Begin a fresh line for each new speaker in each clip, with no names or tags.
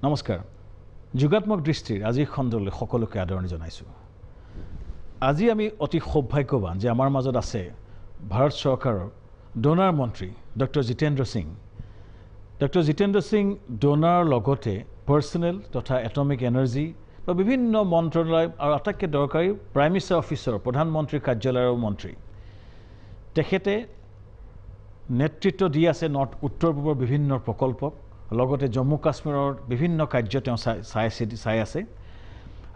নমস্কাৰ যোগাত্মক দৃষ্টিৰ আজি খণ্ডলৈ সকলোকে আদৰণি জনাইছো আজি আমি অতি সৌভাগ্যৱান যে আমাৰ মাজত আছে ভাৰত চৰকাৰৰ ডোনাৰ মন্ত্ৰী ডক্টৰ জিতেন্দ্ৰ সিং ডোনাৰ লগতে পাৰ্সোনেল তথা এটমিক এনাৰ্জি বা বিভিন্ন মন্ত্ৰালয় আৰু আটাইতকৈ দৰকাৰী প্ৰাইম মিনিষ্টাৰ অফিচৰ প্ৰধানমন্ত্ৰীৰ কাৰ্যালয়ৰ মন্ত্ৰী তেখেতে নেতৃত্ব দি আছে উত্তৰ পূবৰ বিভিন্ন প্ৰকল্পক লগতে জম্মু কাশ্মীৰৰ বিভিন্ন কাৰ্য তেওঁ চাই আছে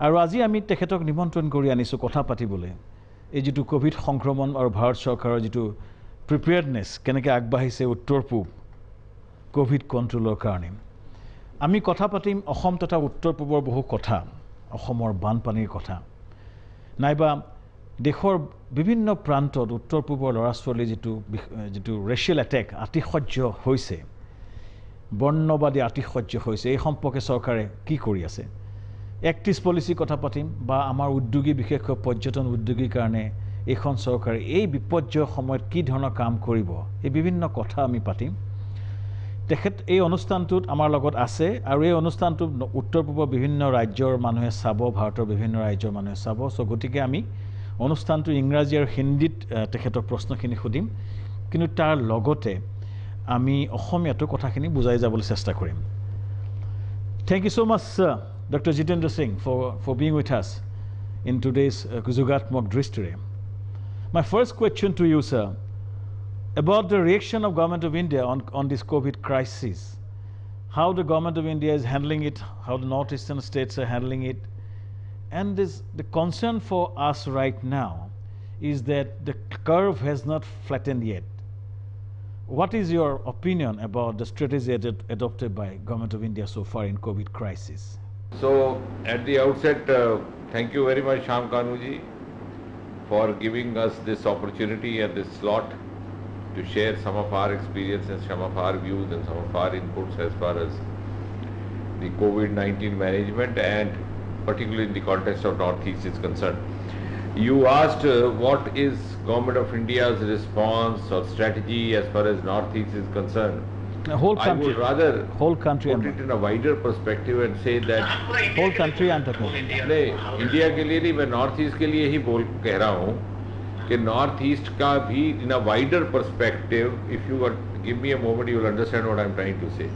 আৰু আজি আমি তেখেতক নিমন্ত্ৰণ কৰি আনিছো কথা পাতিবলৈ এই যেটো কোভিড সংক্ৰমণ আৰু ভাৰত চৰকাৰৰ যেটো প্ৰিপেয়াৰডনেছ কেনেকৈ আগবাঢ়িছে উত্তৰ পূব কোভিড কন্ট্ৰোলৰ কাৰণে আমি কথা পাতিম অসম তথা উত্তৰ পূবৰ বহু কথা অসমৰ বানপানীৰ কথা নাইবা দেশৰ বিভিন্ন প্ৰান্তত উত্তৰ পূবৰ লৰাছোৱালী যেটো ৰেচিয়েল এটেক আতিশয্য হৈছে বৰ্ণবাদী আতিশয্য হৈছে এই সম্পৰ্কে চৰকাৰে কি কৰি আছে এক্টিছ পলিচি কথা পাতিম বা আমাৰ উদ্যোগী বিশেষকৈ পৰ্যটন উদ্যোগীৰ কাৰণে এইখন চৰকাৰে এই বিপৰ্যয়ৰ সময়ত কি ধৰণৰ কাম কৰিব এই বিভিন্ন কথা আমি পাতিম তেখেত এই অনুষ্ঠানটোত আমাৰ লগত আছে আৰু এই অনুষ্ঠানটো উত্তৰ পূবৰ বিভিন্ন ৰাজ্যৰ মানুহে চাব ভাৰতৰ বিভিন্ন ৰাজ্যৰ মানুহে চাব সো গতিকে আমি অনুষ্ঠানটো ইংৰাজী আৰু হিন্দীত তেখেতৰ প্ৰশ্নখিনি সুধিম কিন্তু তাৰ লগতে আমি অসমীয়াটো কথাখিনি বুজাই যাবলৈ চেষ্টা কৰিম Thank you so much sir Dr. Jitendra Singh for being with us in today's Gujaratmok Drishtire. My first question to you sir about the reaction of government of India on this COVID crisis. How the government of India is handling it, how the northeastern states are handling it. And the concern for us right now is that the curve has not flattened yet. What is your opinion about the strategy adopted by government of India so far in COVID crisis?
So at the outset, thank you very much Shyam Kanuji for giving us this opportunity and this slot to share some of our experiences, some of our views and some of our inputs as far as the COVID-19 management and particularly in the context of Northeast is concerned. You asked what is Government of India's response or strategy as far as Northeast is concerned.
The whole country.
I would rather
whole country
put it in a wider perspective and say that
whole country I'm talking.
नहीं India के लिए नहीं मैं north east के लिए ही कह रहा हूँ कि नॉर्थ ईस्ट का भी in a wider perspective if you give me a moment you will understand what I'm trying to say.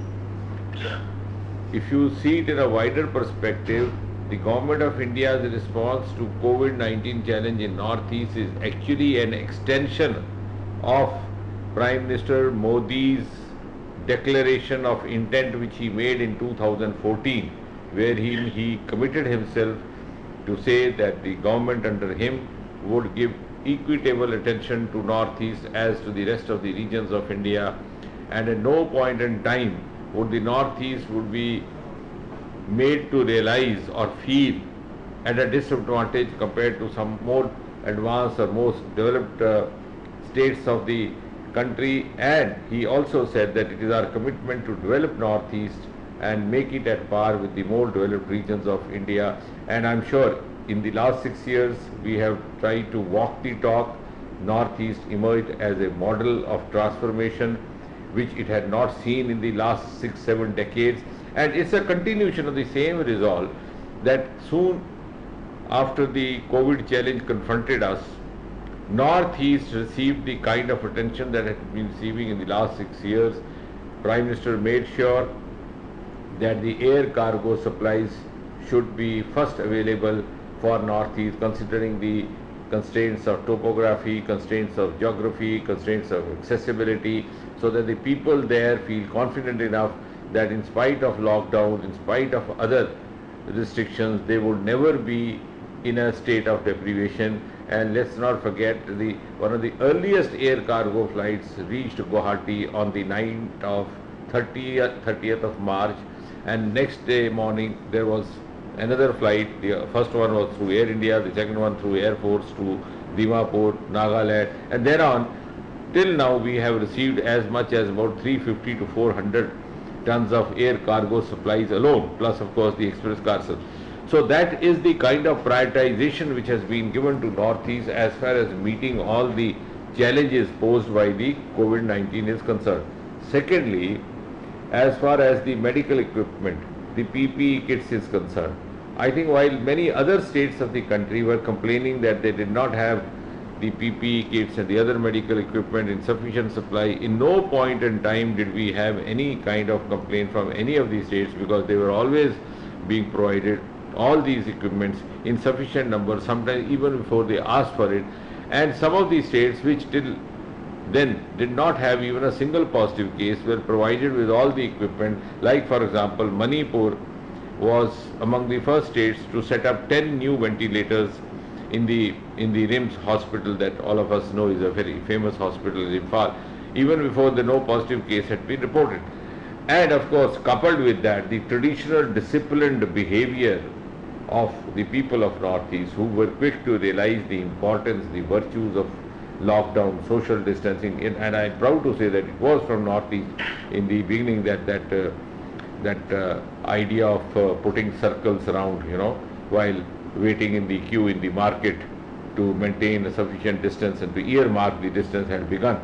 If you see it in a wider perspective, the government of India's response to COVID-19 challenge in Northeast is actually an extension of Prime Minister Modi's declaration of intent which he made in 2014 where he committed himself to say that the government under him would give equitable attention to Northeast as to the rest of the regions of India and at no point in time would the Northeast would be made to realize or feel at a disadvantage compared to some more advanced or most developed states of the country and he also said that it is our commitment to develop Northeast and make it at par with the more developed regions of India and I'm sure in the last 6 years we have tried to walk the talk. Northeast emerged as a model of transformation which it had not seen in the last 6-7 decades and it's a continuation of the same resolve that soon after the COVID challenge confronted us, Northeast received the kind of attention that it had been receiving in the last 6 years. Prime Minister made sure that the air cargo supplies should be first available for Northeast considering the constraints of topography, constraints of geography, constraints of accessibility so that the people there feel confident enough that in spite of lockdown, in spite of other restrictions, they would never be in a state of deprivation. And let's not forget one of the earliest air cargo flights reached Guwahati on the 30th of March and next day morning there was another flight. The first one was through Air India, the second one through Air Force to Dimapur, Nagaland and then on till now we have received as much as about 350 to 400 tons of air cargo supplies alone, plus of course the express parcels. So that is the kind of prioritization which has been given to Northeast as far as meeting all the challenges posed by the COVID-19 is concerned. Secondly, as far as the medical equipment, the PPE kits is concerned. I think while many other states of the country were complaining that they did not have the PPE kits and the other medical equipment in sufficient supply, in no point in time did we have any kind of complaint from any of these states, because they were always being provided all these equipments in sufficient number, sometimes even before they asked for it. And some of these states which till then did not have even a single positive case were provided with all the equipment. Like for example, Manipur was among the first states to set up 10 new ventilators in the RIMS hospital that all of us know is a very famous hospital in Imphal, even before the no positive case had been reported. And of course, coupled with that, the traditional disciplined behavior of the people of Northeast, who were quick to realize the importance, the virtues of lockdown, social distancing, and I'm proud to say that it was from Northeast in the beginning that idea of putting circles around, while waiting in the queue in the market to maintain a sufficient distance and to earmark the distance had begun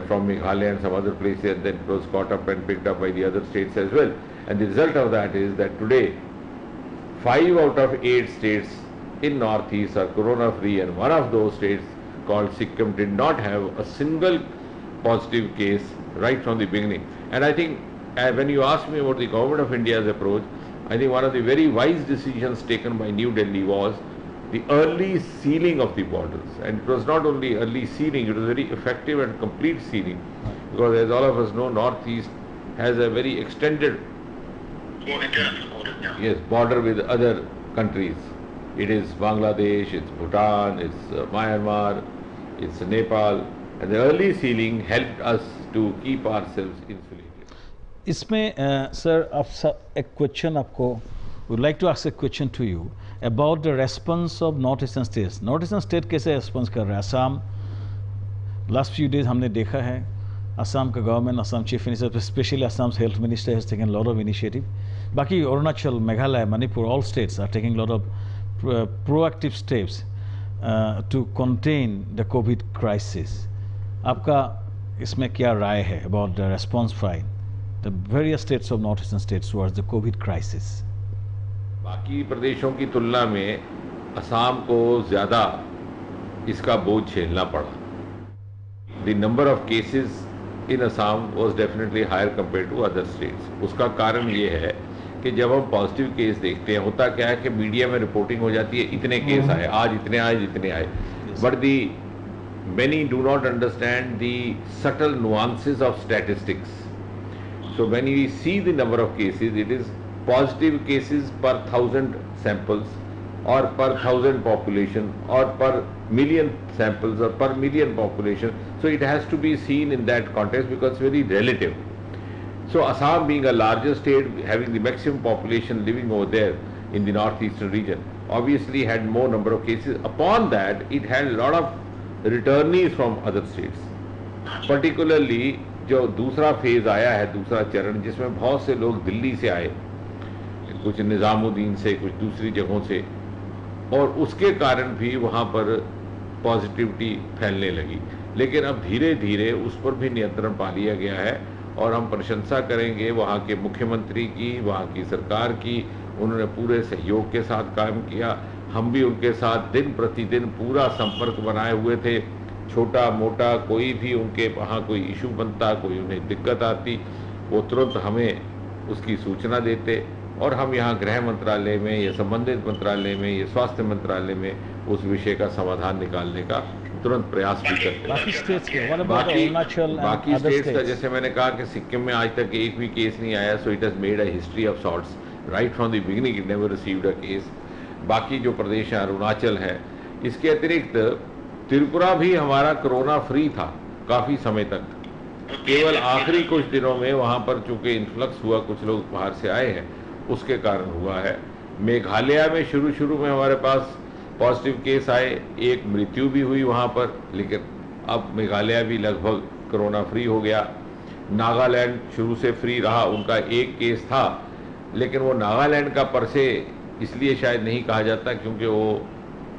from Meghalaya and some other places, and then it was caught up and picked up by the other states as well. And the result of that is that today 5 out of 8 states in Northeast are corona free, and one of those states called Sikkim did not have a single positive case right from the beginning. And I think when you ask me about the Government of India's approach, I think one of the very wise decisions taken by New Delhi was the early sealing of the borders. And it was not only early sealing, it was very effective and complete sealing, because as all of us know, Northeast has a very extended border with other countries. It is Bangladesh, it's Bhutan, it's Myanmar, it's Nepal, and the early sealing helped us to keep ourselves insulated.
इसमें sir एक question आपको would like to ask a question to you about the response of North Eastern states. North Eastern state कैसे response कर रहा है? Assam last few days हमने देखा है, असम का government, Assam chief minister, specially Assam health minister has taken a lot of initiative. बाकी Arunachal, Meghalaya, Manipur, all states are taking a lot of proactive steps to contain the COVID crisis. आपका इसमें क्या राय है about the response by the various states of northeastern states towards the COVID crisis?
बाकी प्रदेशों की तुलना में असम को ज़्यादा इसका बोझ झेलना पड़ा. The number of cases in Assam was definitely higher compared to other states. उसका कारण ये है कि जब हम पॉजिटिव केस देखते हैं, होता क्या है कि मीडिया में रिपोर्टिंग हो जाती है, इतने केस आए, आज इतने आए, but the many do not understand the subtle nuances of statistics. So when we see the number of cases, it is positive cases per 1,000 samples or per 1,000 population or per million samples or per million population. So it has to be seen in that context because it's very relative. So Assam being a larger state, having the maximum population living over there in the northeastern region, obviously had more number of cases. Upon that, it had a lot of returnees from other states. Particularly जो दूसरा phase आया है, दूसरा चरण, जिसमें बहुत से लोग दिल्ली से आए, कुछ निज़ामुद्दीन से, कुछ दूसरी जगहों से, और उसके कारण भी वहाँ पर पॉजिटिविटी फैलने लगी. लेकिन अब धीरे धीरे उस पर भी नियंत्रण पा लिया गया है और हम प्रशंसा करेंगे वहाँ के मुख्यमंत्री की, वहाँ की सरकार की. उन्होंने पूरे सहयोग के साथ काम किया. हम भी उनके साथ दिन प्रतिदिन पूरा संपर्क बनाए हुए थे. छोटा मोटा कोई भी उनके वहाँ कोई इशू बनता, कोई उन्हें दिक्कत आती, वो तुरंत हमें उसकी सूचना देते और हम यहाँ गृह मंत्रालय में या संबंधित मंत्रालय में या स्वास्थ्य मंत्रालय में उस विषय का समाधान निकालने का तुरंत प्रयास भी करते हैं. बाकी स्टेट्स का जैसे मैंने कहा कि सिक्किम में आज तक एक भी केस नहीं आया. So it has made a history of sorts. Right from the beginning it never received a case. बाकी जो प्रदेश है, अरुणाचल है, इसके अतिरिक्त त्रिपुरा भी हमारा कोरोना फ्री था काफ़ी समय तक. केवल आखिरी कुछ दिनों में वहाँ पर चूँकि इन्फ्लक्स हुआ, कुछ लोग बाहर से आए हैं, उसके कारण हुआ है. मेघालय में शुरू में हमारे पास पॉजिटिव केस आए, एक मृत्यु भी हुई वहाँ पर, लेकिन अब मेघालय भी लगभग कोरोना फ्री हो गया. नागालैंड शुरू से फ्री रहा, उनका एक केस था, लेकिन वो नागालैंड का पर से इसलिए शायद नहीं कहा जाता क्योंकि वो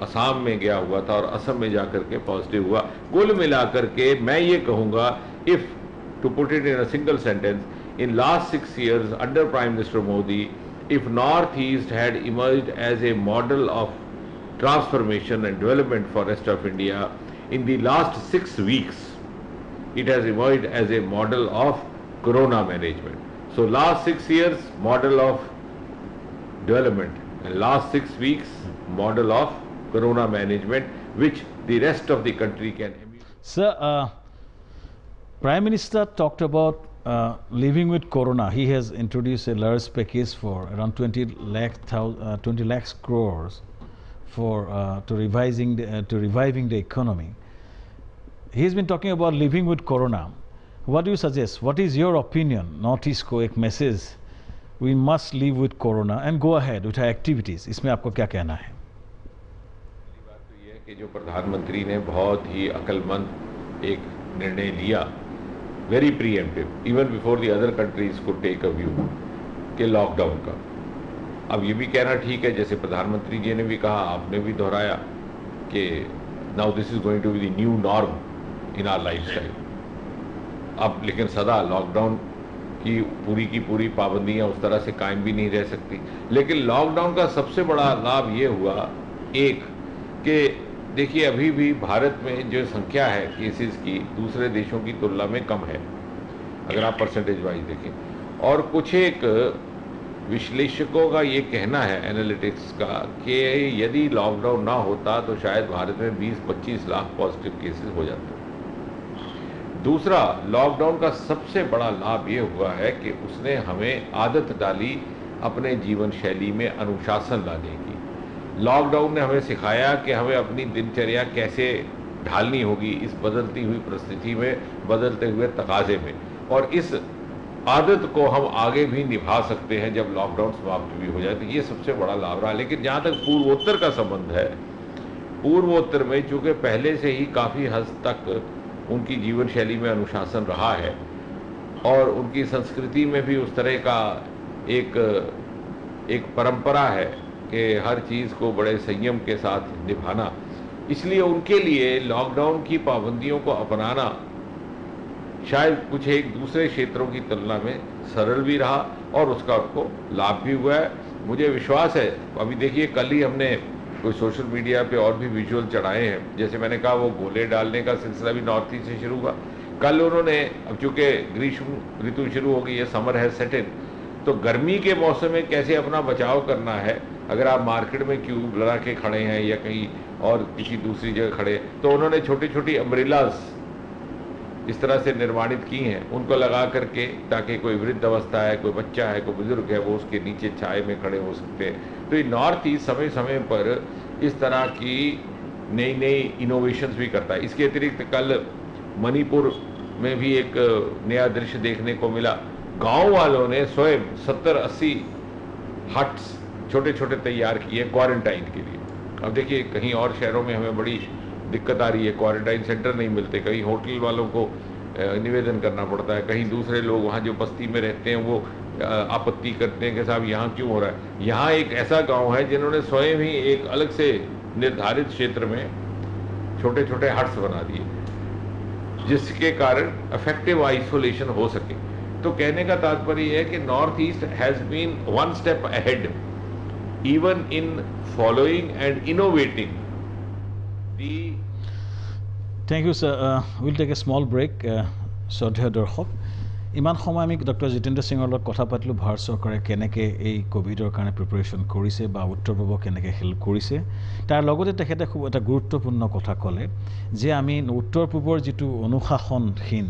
असम में गया हुआ था और असम में जाकर के पॉजिटिव हुआ. कुल मिलाकर के मैं ये कहूँगा, if two put it in a single sentence, in last 6 years under Prime Minister Modi if Northeast had emerged as a model of transformation and development for rest of India, in the last 6 weeks, it has emerged as a model of corona management. So last 6 years, model of development, and last 6 weeks, model of corona management, which the rest of the country can emulate.
Sir, Prime Minister talked about living with corona. He has introduced a large package for around 20 lakhs crores for to reviving the economy. He's been talking about living with corona. What do you suggest? What is your opinion? Northeast को एक message, we must live with corona and go ahead with our activities. इसमें आपको क्या कहना है?
पहली बात तो ये है कि जो प्रधानमंत्री ने बहुत ही अक्लमंद एक निर्णय लिया, very pre-emptive, even before the other countries को टेक अ व्यू के लॉकडाउन का। अब ये भी कहना ठीक है, जैसे प्रधानमंत्री जी ने भी कहा, आपने भी दोहराया कि now this is going to be the new norm in our lifestyle. अब लेकिन सदा लॉकडाउन की पूरी पाबंदियां उस तरह से कायम भी नहीं रह सकती। लेकिन लॉकडाउन का सबसे बड़ा लाभ ये हुआ एक कि देखिए अभी भी भारत में जो संख्या है केसेस की दूसरे देशों की तुलना में कम है, अगर आप परसेंटेज वाइज देखें। और कुछ एक विश्लेषकों का ये कहना है एनालिटिक्स का कि यदि लॉकडाउन ना होता तो शायद भारत में 20-25 लाख पॉजिटिव केसेस हो जाते। दूसरा, लॉकडाउन का सबसे बड़ा लाभ ये हुआ है कि उसने हमें आदत डाली अपने जीवन शैली में अनुशासन लाने की। लॉकडाउन ने हमें सिखाया कि हमें अपनी दिनचर्या कैसे ढालनी होगी इस बदलती हुई परिस्थिति में, बदलते हुए तकाजे में, और इस आदत को हम आगे भी निभा सकते हैं जब लॉकडाउन समाप्त भी हो जाए। तो ये सबसे बड़ा लाभ रहा। लेकिन जहाँ तक पूर्वोत्तर का संबंध है, पूर्वोत्तर में चूँकि पहले से ही काफ़ी हद तक उनकी जीवन शैली में अनुशासन रहा है और उनकी संस्कृति में भी उस तरह का एक परंपरा है कि हर चीज़ को बड़े संयम के साथ निभाना, इसलिए उनके लिए लॉकडाउन की पाबंदियों को अपनाना शायद कुछ एक दूसरे क्षेत्रों की तुलना में सरल भी रहा और उसका उनको लाभ भी हुआ है। मुझे विश्वास है, अभी देखिए कल ही हमने कोई सोशल मीडिया पे और भी विजुअल चढ़ाए हैं, जैसे मैंने कहा वो गोले डालने का सिलसिला भी नॉर्थ ईस्ट से शुरू हुआ। कल उन्होंने, अब चूँकि ग्रीष्म ऋतु शुरू हो गई है, समर है सेट इन, तो गर्मी के मौसम में कैसे अपना बचाव करना है, अगर आप मार्केट में क्यूब लगा के खड़े हैं या कहीं और किसी दूसरी जगह खड़े, तो उन्होंने छोटी छोटी अम्ब्रेलाज इस तरह से निर्माणित की हैं, उनको लगा करके, ताकि कोई वृद्ध अवस्था है, कोई बच्चा है, कोई बुजुर्ग है, वो उसके नीचे छाए में खड़े हो सकते हैं। तो ये नॉर्थ ईस्ट समय समय पर इस तरह की नई नई इनोवेशंस भी करता है। इसके अतिरिक्त कल मणिपुर में भी एक नया दृश्य देखने को मिला। गांव वालों ने स्वयं 70-80 हट्स छोटे छोटे तैयार किए क्वारंटाइन के लिए। अब देखिए कहीं और शहरों में हमें बड़ी दिक्कत आ रही है, क्वारंटाइन सेंटर नहीं मिलते, कहीं होटल वालों को निवेदन करना पड़ता है, कहीं दूसरे लोग वहाँ जो बस्ती में रहते हैं वो आपत्ति करते हैं कि साहब यहाँ क्यों हो रहा है। यहाँ एक ऐसा गांव है जिन्होंने स्वयं ही एक अलग से निर्धारित क्षेत्र में छोटे छोटे हट्स बना दिए, जिसके कारण इफेक्टिव आइसोलेशन हो सके। तो कहने का तात्पर्य है कि North East has been one step ahead even in following and innovating the...
Thank you, sir. We'll take a small break. Shraddheya Darshok, ইমান সময় আমি ডক্টৰ জিতেন্দ্ৰ সিঙৰ লগত কথা পাতিলোঁ ভাৰত চৰকাৰে কেনেকৈ এই কোভিডৰ কাৰণে প্ৰিপাৰেশ্যন কৰিছে বা উত্তৰ পূৰ্বক কেনেকৈ হেল্প কৰিছে। তাৰ লগতে তেখেতে খুব এটা গুৰুত্বপূৰ্ণ কথা ক'লে যে আমি উত্তৰ পূৰ্বৰ যিটো অনুশাসনহীন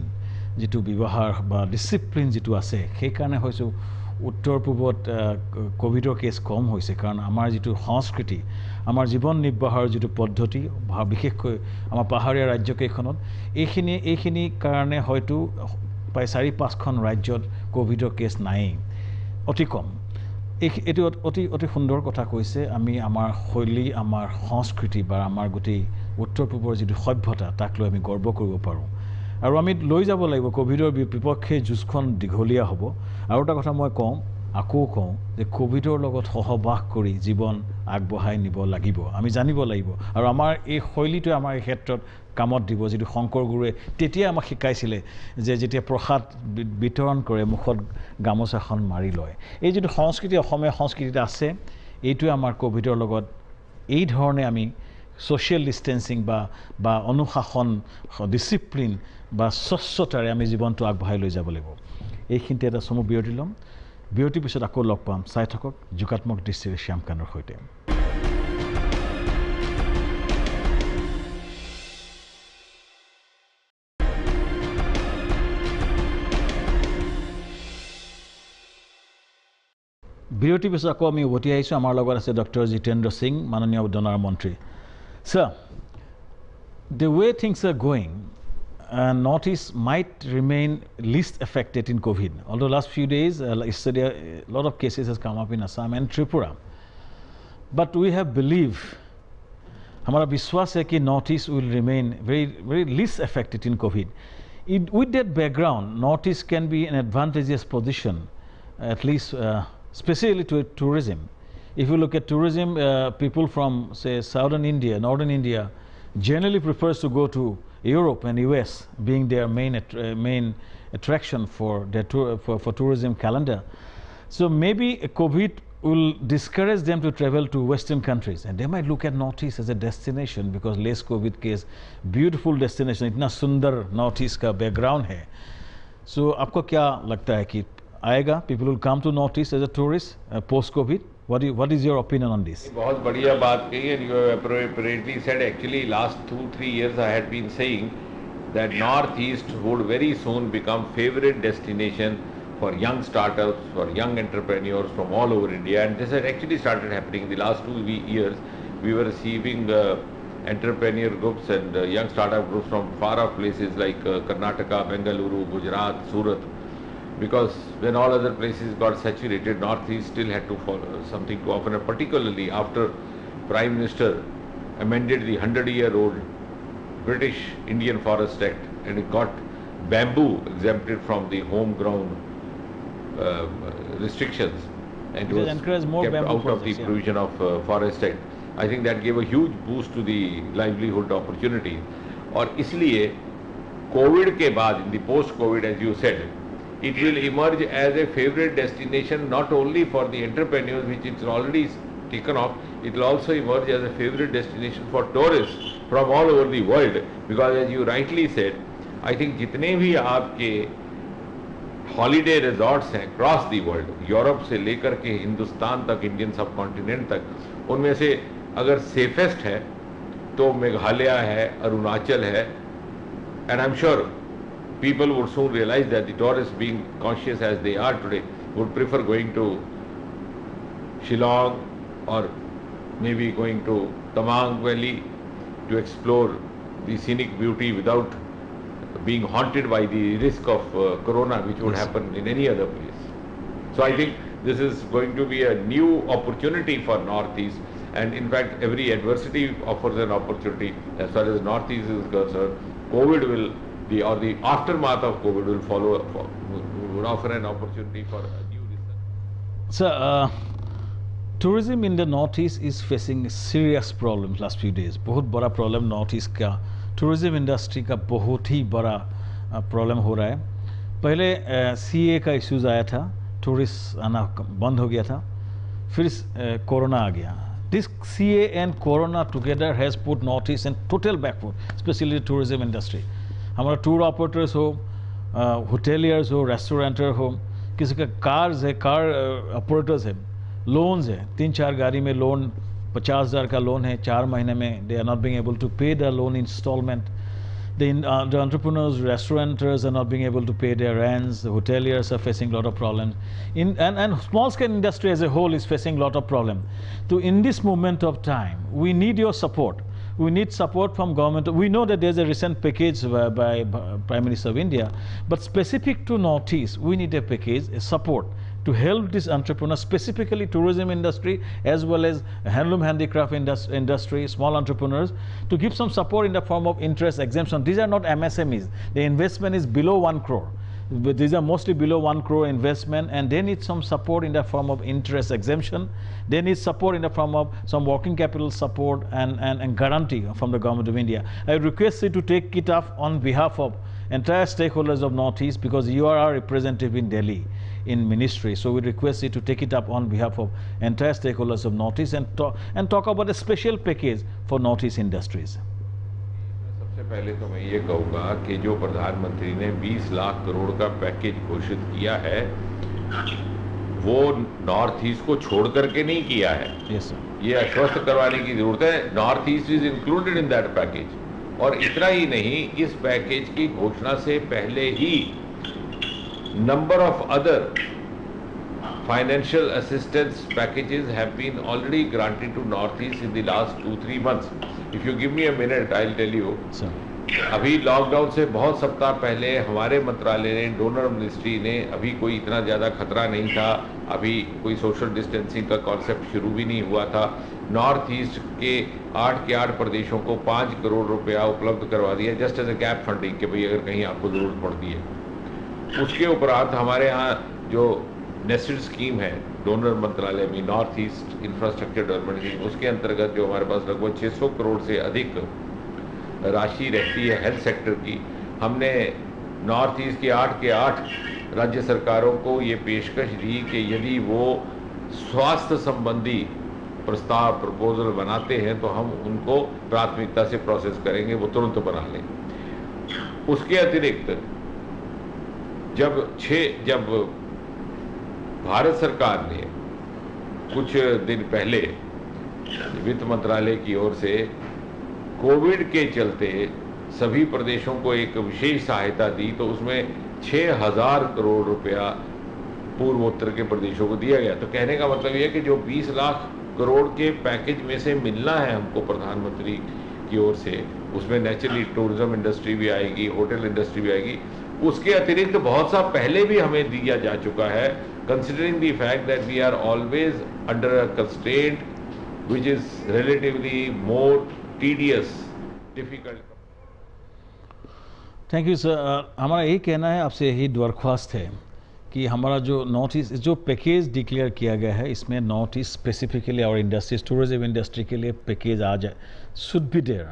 যিটো ব্যৱহাৰ বা ডিচিপ্লিন যিটো আছে, সেইকাৰণে হয়তো উত্তৰ পূৰ্বত কোভিডৰ কেছ কম হৈছে, কাৰণ আমাৰ যিটো সংস্কৃতি, আমাৰ জীৱন নিৰ্বাহৰ যিটো পদ্ধতি, বিশেষকৈ আমাৰ পাহাৰীয়া ৰাজ্যকেইখনত এইখিনি কাৰণে হয়তো প্ৰায় 4-5খন ৰাজ্যত কোভিডৰ কেছ নায়েই, অতি কম। এইটো অতি সুন্দৰ কথা কৈছে। আমি আমাৰ শৈলী, আমাৰ সংস্কৃতি বা আমাৰ গোটেই উত্তৰ পূৰ্বৰ যিটো সভ্যতা, তাক লৈ আমি গৰ্ব কৰিব পাৰোঁ আৰু আমি লৈ যাব লাগিব। কোভিডৰ বিপক্ষে যুঁজখন দীঘলীয়া হ'ব। আৰু এটা কথা মই কওঁ, আকৌ কওঁ যে কোভিডৰ লগত সহবাস কৰি জীৱন আগবঢ়াই নিব লাগিব, আমি জানিব লাগিব। আৰু আমাৰ এই শৈলীটোৱে আমাৰ এই ক্ষেত্ৰত কামত দিব, যিটো শংকৰ গুৰুৱে তেতিয়া আমাক শিকাইছিলে যে যেতিয়া প্ৰসাদ বিতৰণ কৰে মুখত গামোচাখন মাৰি লয়। এই যিটো সংস্কৃতি অসমীয়া সংস্কৃতিত আছে, এইটোৱে আমাৰ কোভিডৰ লগত এই ধৰণে আমি ছ'চিয়েল ডিষ্টেঞ্চিং বা অনুশাসন, ডিচিপ্লিন বা স্বচ্ছতাৰে আমি জীৱনটো আগবঢ়াই লৈ যাব লাগিব। এইখিনিতে এটা চমু বিৰতি ল'ম। বিৰতিৰ পিছত আকৌ লগ পাম। চাই থাকক যোগাত্মক দৃষ্টিৰে শ্যামকান্তৰ সৈতে। বিৰতিৰ পিছত আকৌ আমি উভতি আহিছোঁ। আমাৰ লগত আছে ডক্টৰ জিতেন্দ্ৰ সিং, মাননীয় উদ্যানৰ মন্ত্ৰী। Sir, the way things are going, Northeast might remain least affected in COVID. Although last few days, yesterday, a lot of cases has come up in Assam and Tripura. But we have belief, हमारा विश्वास है कि Northeast will remain very least affected in COVID. With that background, Northeast can be an advantageous position, at least specifically to tourism. If you look at tourism, people from, say, southern India, northern India, generally prefers to go to Europe and US, being their main attraction for their for tourism calendar. So maybe COVID will discourage them to travel to Western countries, and they might look at Northeast as a destination because less COVID case, beautiful destination, इतना सुंदर Northeast का background है. So आपको क्या लगता है कि आएगा? People will come to Northeast as a tourist post COVID. What is your opinion on this?
बहुत बढ़िया बात कही, and you have appropriately said. Actually, last 2-3 years I had been saying that Northeast would very soon become favorite destination for young startups, for young entrepreneurs from all over India, and this had actually started happening in the last 2 years. We were receiving entrepreneur groups and young startup groups from far off places like Karnataka, Bengaluru, Gujarat, Surat. Because when all other places got saturated, Northeast still had to follow something to offer, and particularly after Prime Minister amended the 100-year-old British Indian Forest Act and it got bamboo exempted from the home ground restrictions, and it was kept out of the provision of Forest Act. I think that gave a huge boost to the livelihood opportunity. और इसलिए COVID के बाद, in the post-COVID, as you said, it will emerge as a favorite destination not only for the entrepreneurs, which it's already taken off, it will also emerge as a favorite destination for tourists from all over the world, because as you rightly said, I think जितने भी आपके holiday resorts हैं cross the world, Europe से लेकर के हिंदुस्तान तक, Indian सब continent तक, उनमें से अगर सेफेस्ट है तो मेघालय है, अरुणाचल है, and I am sure people would soon realize that the tourists, being conscious as they are today, would prefer going to Shillong or maybe going to Tamang Valley to explore the scenic beauty without being haunted by the risk of corona, which would happen in any other place. So I think this is going to be a new opportunity for Northeast, and in fact every adversity offers an opportunity. As far as Northeast is concerned, COVID will the aftermath of COVID will would offer an opportunity for a new research.
So, tourism in the Northeast is facing serious problems last few days. बहुत बड़ा problem Northeast का tourism industry का बहुत ही बड़ा problem हो रहा है. पहले CA का issues आया था, tourists आना बंद हो गया था, फिर कोरोना आ गया. This CA and Corona together has put Northeast in total backward, especially the tourism industry. हमारा टूर ऑपरेटर्स हो, होटेलियर्स हो, रेस्टोरेंटर हो, किसी का कार्स है, कार ऑपरेटर्स है, लोन्स है, 3-4 गाड़ी में लोन, 50,000 का लोन है 4 महीने में, they are not being able to pay the loan instalment. The entrepreneurs, restaurateurs are not being able to pay their rents. The hoteliers are facing a lot of problems. And small scale industry as a whole is facing a lot of problems. So in this moment of time, we need your support. We need support from government. We know that there's a recent package by Prime Minister of India, but specific to Northeast, we need a package, a support to help these entrepreneurs, specifically tourism industry as well as handloom handicraft industry, small entrepreneurs, to give some support in the form of interest exemption. These are not MSMEs. The investment is below 1 crore. These are mostly below 1 crore investment, and they need some support in the form of interest exemption. They need support in the form of some working capital support and guarantee from the government of India. I request you to take it up on behalf of entire stakeholders of Northeast, because you are our representative in Delhi in ministry. So we request you to take it up on behalf of entire stakeholders of Northeast and talk about a special package for Northeast industries.
सबसे पहले तो मैं ये कहूँगा कि जो प्रधानमंत्री ने 20 लाख करोड़ का पैकेज घोषित किया है, वो नॉर्थ ईस्ट को छोड़ करके नहीं किया है।
Yes, sir.
ये आश्वस्त करवाने की जरूरत है। North east is included in that package. और इतना ही नहीं, इस पैकेज की घोषणा से पहले ही number of other financial assistance packages have been already granted to Northeast in the last 2-3 months. If you give me a minute, I'll tell you.
Sir.
अभी लॉकडाउन से बहुत सप्ताह पहले हमारे मंत्रालय ने, डोनर मिनिस्ट्री ने, अभी कोई इतना ज़्यादा खतरा नहीं था, अभी कोई सोशल डिस्टेंसिंग का कॉन्सेप्ट शुरू भी नहीं हुआ था, नॉर्थ ईस्ट के 8 प्रदेशों को 5 करोड़ रुपया उपलब्ध करवा दिया, just as a gap funding, कि भाई अगर कहीं आपको ज़रूरत पड़ती है। उसके उपरांत हमारे यहाँ जो नेस्टेड स्कीम है डोनर मंत्रालय में, north east infrastructure development scheme, उसके अंतर्गत जो हमारे पास लगभग 600 करोड़ से अधिक राशि रहती है हेल्थ सेक्टर की, हमने नॉर्थ ईस्ट की 8 के 8 राज्य सरकारों को ये पेशकश दी कि यदि वो स्वास्थ्य संबंधी प्रस्ताव प्रपोजल बनाते हैं तो हम उनको प्राथमिकता से प्रोसेस करेंगे, वो तुरंत बना लें। उसके अतिरिक्त जब भारत सरकार ने कुछ दिन पहले वित्त मंत्रालय की ओर से कोविड के चलते सभी प्रदेशों को एक विशेष सहायता दी, तो उसमें 6,000 करोड़ रुपया पूर्वोत्तर के प्रदेशों को दिया गया। तो कहने का मतलब यह है कि जो 20 लाख करोड़ के पैकेज में से मिलना है हमको प्रधानमंत्री की ओर से, उसमें नेचुरली टूरिज्म इंडस्ट्री भी आएगी, होटल इंडस्ट्री भी आएगी, उसके अतिरिक्त बहुत सा पहले भी हमें दिया जा चुका है, considering the fact that we are always under a constraint which is relatively more tedious, difficult.
Thank you sir. हमारा यही कहना है, आपसे यही दरख्वास्त है कि हमारा जो नॉर्थ ईस्ट जो पैकेज डिक्लेयर किया गया है, इसमें नॉर्थ ईस्ट स्पेसिफिकली और इंडस्ट्रीज, टूरिज्म इंडस्ट्री के लिए पैकेज आ जाए, should be there.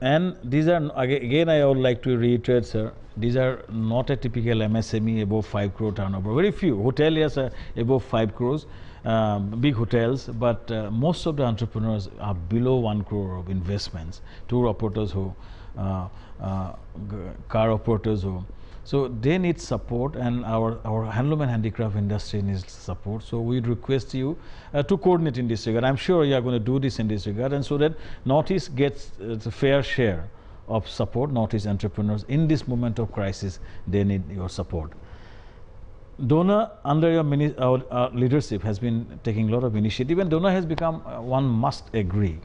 And these are, again I would like to reiterate, sir, these are not a typical MSME above 5 crore turnover. Very few hoteliers are above 5 crores, big hotels, but most of the entrepreneurs are below 1 crore of investments. Tour operators who, car operators who, so they need support, and our handloom and handicraft industry needs support. So we request you to coordinate in this regard. I'm sure you are going to do this in this regard, and so that Northeast gets the fair share of support. Northeast entrepreneurs in this moment of crisis, they need your support. Donor, under your leadership, has been taking a lot of initiative, and donor has become, one must agree,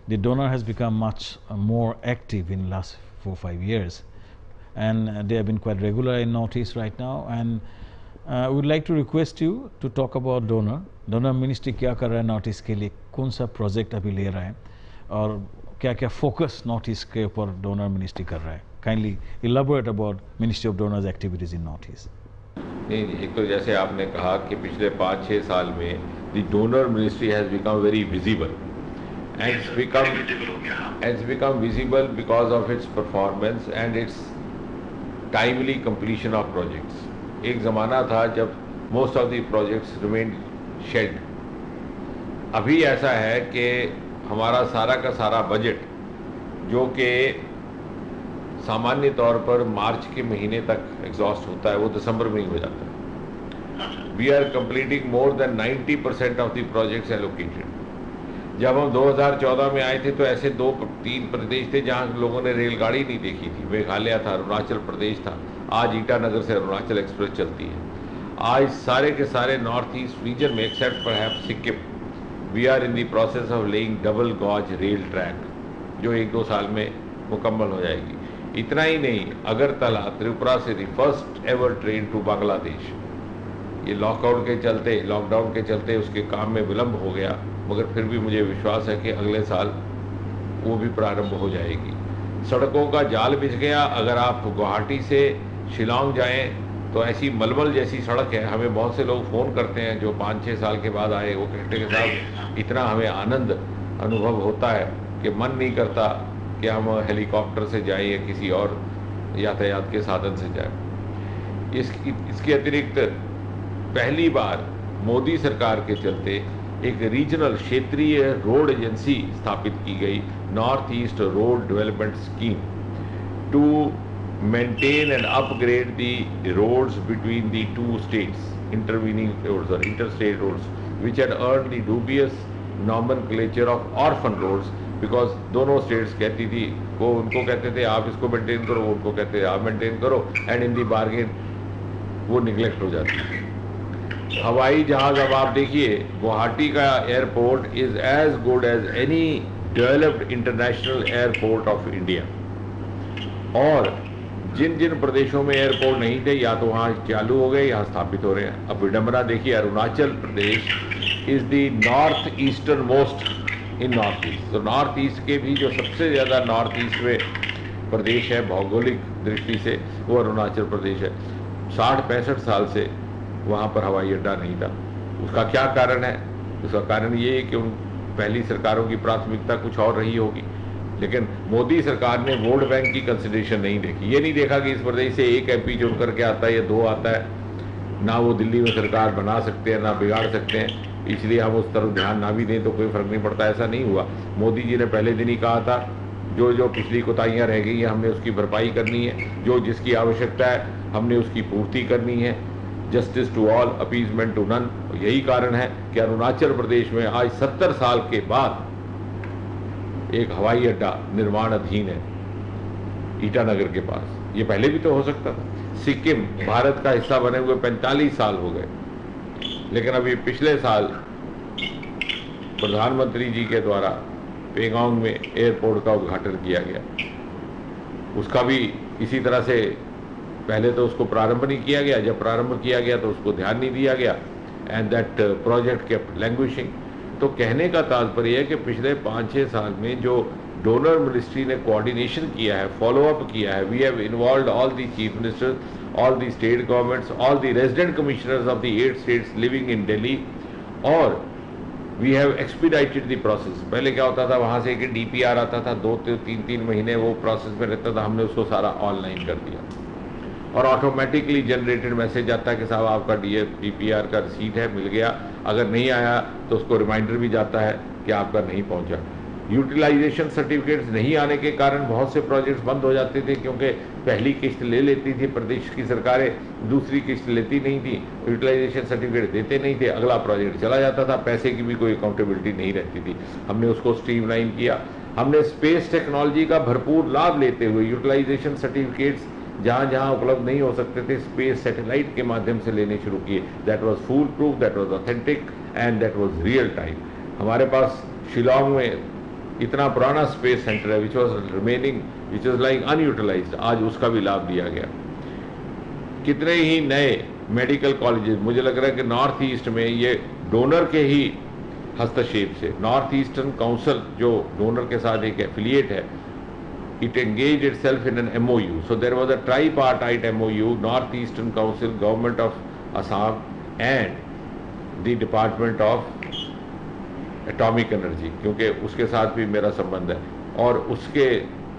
the donor has become much more active in the last 4-5 years. And they have been quite regular in Northeast right now, and we would like to request you to talk about donor. Donor ministry क्या कर रहा है north east के लिए, कौन सा project अभी ले रहा है, और क्या क्या फोकस नॉर्थ ईस्ट के ऊपर डोनर मिनिस्ट्री कर रहा है। Kindly elaborate about ministry of donors activities in north east.
नहीं, एक तो जैसे आपने कहा कि पिछले 5-6 साल में the donor ministry has become very visible, and it's become visible because of its performance and its timely completion of projects. एक ज़माना था जब most of the projects remained shed. अभी ऐसा है कि हमारा सारा का सारा बजट, जो कि सामान्य तौर पर मार्च के महीने तक एग्जॉस्ट होता है, वो दिसंबर में ही हो जाता है। We are completing more than 90% of the projects allocated. जब हम 2014 में आए थे तो ऐसे 2-3 प्रदेश थे जहाँ लोगों ने रेलगाड़ी नहीं देखी थी। मेघालय था, अरुणाचल प्रदेश था, आज ईटानगर से अरुणाचल एक्सप्रेस चलती है। आज सारे के सारे नॉर्थ ईस्ट रीजन में, except perhaps Sikkim, we are in the process of laying double gauge rail track, जो 1-2 साल में मुकम्मल हो जाएगी। इतना ही नहीं, अगरतला त्रिपुरा से the first ever train to Bangladesh, ये लॉकडाउन के चलते उसके काम में विलम्ब हो गया, मगर फिर भी मुझे विश्वास है कि अगले साल वो भी प्रारंभ हो जाएगी। सड़कों का जाल बिछ गया। अगर आप गुवाहाटी से शिलांग जाएं तो ऐसी मलमल जैसी सड़क है। हमें बहुत से लोग फ़ोन करते हैं जो 5-6 साल के बाद आए, वो कहते हैं कि साहब इतना हमें आनंद अनुभव होता है कि मन नहीं करता कि हम हेलीकॉप्टर से जाएं या किसी और यातायात के साधन से जाएं। इसके अतिरिक्त पहली बार मोदी सरकार के चलते एक रीजनल क्षेत्रीय रोड एजेंसी स्थापित की गई, North East road development scheme, to maintain and upgrade the roads between the two states, intervening roads or interstate roads, which had earned the dubious nomenclature of orphan roads, because दोनों states कहती थी, वो उनको कहते थे आप इसको maintain करो, वो उनको कहते थे आप मेंटेन करो, एंड इन दी बार्गेन वो निगलेक्ट हो जाती थी। हवाई जहाज अब आप देखिए, गुवाहाटी का airport is as good as any developed international airport of India. और जिन जिन प्रदेशों में एयरपोर्ट नहीं थे, या तो वहाँ चालू हो गए या स्थापित हो रहे हैं। अब विडंबना देखिए, Arunachal Pradesh is the north eastern most in north east. तो नॉर्थ ईस्ट के भी जो सबसे ज़्यादा नॉर्थ ईस्ट में प्रदेश है भौगोलिक दृष्टि से, वो अरुणाचल प्रदेश है। 60-65 साल से वहाँ पर हवाई अड्डा नहीं था। उसका क्या कारण है? उसका कारण ये है कि उन पहली सरकारों की प्राथमिकता कुछ और रही होगी, लेकिन मोदी सरकार ने वोट बैंक की कंसिडरेशन नहीं देखी। ये नहीं देखा कि इस प्रदेश से एक एमपी चुन करके आता है या 2 आता है, ना वो दिल्ली में सरकार बना सकते हैं ना बिगाड़ सकते हैं, इसलिए हम उस तरफ ध्यान ना भी दें तो कोई फर्क नहीं पड़ता। ऐसा नहीं हुआ। मोदी जी ने पहले दिन ही कहा था जो जो पिछली कोताहियाँ रह गई हैं हमने उसकी भरपाई करनी है, जो जिसकी आवश्यकता है हमने उसकी पूर्ति करनी है। Justice to all, appeasement to none. यही कारण है कि अरुणाचल प्रदेश में आज 70 साल के बाद एक हवाई अड्डा निर्माण अधीन है ईटानगर के पास। ये पहले भी तो हो सकता था। सिक्किम भारत का हिस्सा बने हुए 45 साल हो गए, लेकिन अभी पिछले साल प्रधानमंत्री जी के द्वारा पेंगोंग में एयरपोर्ट का उद्घाटन किया गया। उसका भी इसी तरह से पहले तो उसको प्रारंभ नहीं किया गया, जब प्रारंभ किया गया तो उसको ध्यान नहीं दिया गया, and that project kept languishing. तो कहने का तात्पर्य है कि पिछले 5-6 साल में जो डोनर मिनिस्ट्री ने कोऑर्डिनेशन किया है, फॉलोअप किया है, we have involved all the chief ministers, all the state governments, all the resident commissioners of the 8 states living in Delhi, और we have expedited the process. पहले क्या होता था, वहाँ से एक DPR आता था, 2-3 महीने वो प्रोसेस में रहता था, हमने उसको सारा ऑनलाइन कर दिया और ऑटोमेटिकली जनरेटेड मैसेज आता है कि साहब आपका DPR का रिसीट है, मिल गया। अगर नहीं आया तो उसको रिमाइंडर भी जाता है कि आपका नहीं पहुंचा। यूटिलाइजेशन सर्टिफिकेट्स नहीं आने के कारण बहुत से प्रोजेक्ट्स बंद हो जाते थे, क्योंकि पहली किस्त ले लेती थी प्रदेश की सरकारें, दूसरी किस्त लेती नहीं थी, यूटिलाइजेशन सर्टिफिकेट देते नहीं थे, अगला प्रोजेक्ट चला जाता था, पैसे की भी कोई अकाउंटेबिलिटी नहीं रहती थी। हमने उसको स्ट्रीमलाइन किया। हमने स्पेस टेक्नोलॉजी का भरपूर लाभ लेते हुए यूटिलाइजेशन सर्टिफिकेट्स जहाँ जहाँ उपलब्ध नहीं हो सकते थे, स्पेस सैटेलाइट के माध्यम से लेने शुरू किए। That was foolproof, that was authentic and that was real time. हमारे पास शिलांग में इतना पुराना स्पेस सेंटर है विच वाज लाइंग अनयूटिलाइज्ड, आज उसका भी लाभ दिया गया। कितने ही नए मेडिकल कॉलेजेस, मुझे लग रहा है कि नॉर्थ ईस्ट में ये डोनर के ही हस्तक्षेप से, नॉर्थ ईस्टर्न काउंसिल जो डोनर के साथ एक एफिलिएट है, it engaged itself in an MOU. So there was a tripartite MOU, North Eastern Council, Government of Assam and the Department of Atomic Energy, क्योंकि उसके साथ भी मेरा संबंध है। और उसके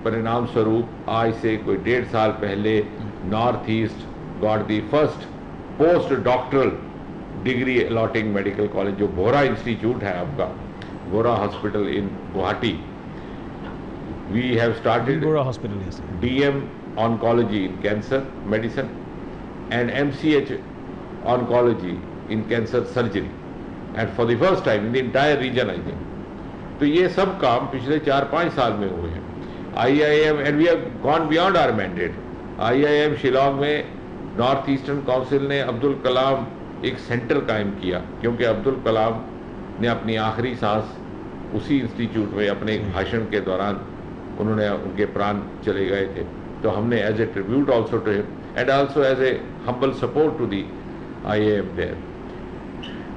परिणाम स्वरूप आज से कोई 1.5 साल पहले north east got the first post doctoral degree allotting medical college, जो बोरा इंस्टीट्यूट है आपका, Bora hospital in Guwahati. We have started DM oncology in cancer medicine and MCH oncology in cancer surgery, and for the first time in the entire region I think. तो ये सब काम पिछले 4-5 साल में हुए हैं। IIM, and we have gone beyond our mandate. IIM Shillong में नॉर्थ ईस्टर्न काउंसिल ने अब्दुल कलाम एक सेंटर कायम किया, क्योंकि अब्दुल कलाम ने अपनी आखिरी सांस उसी इंस्टीट्यूट में अपने भाषण के दौरान उन्होंने, उनके प्राण चले गए थे। तो हमने as a tribute also to him and also as a humble support to the IIM there,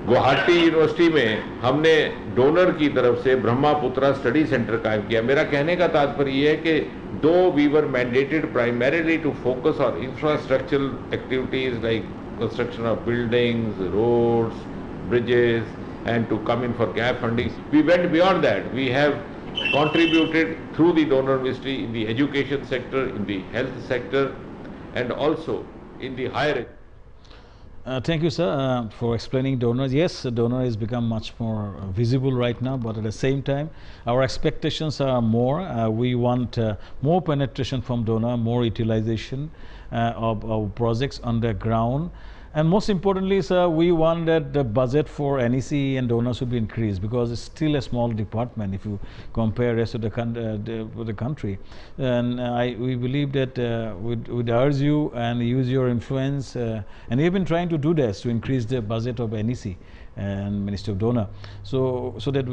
Guwahati university में हमने डोनर की तरफ से ब्रह्मापुत्रा स्टडी सेंटर कायम किया। मेरा कहने का तात्पर्य यह है कि though we were mandated primarily to focus on infrastructural activities like construction of buildings, roads, bridges, and to come in for gap funding, we went beyond that. We have contributed through the donor ministry in the education sector, in the health sector, and also in the higher education.
Thank you, sir, for explaining donors. Yes, donor has become much more visible right now, but at the same time, our expectations are more. We want more penetration from donor, more utilization of projects on the ground. And most importantly, sir, we want that the budget for NEC and donors should be increased, because it's still a small department if you compare rest of the country. And we believe that we'd urge you and use your influence, and we've been trying to do this to increase the budget of NEC and Ministry of Donor, so that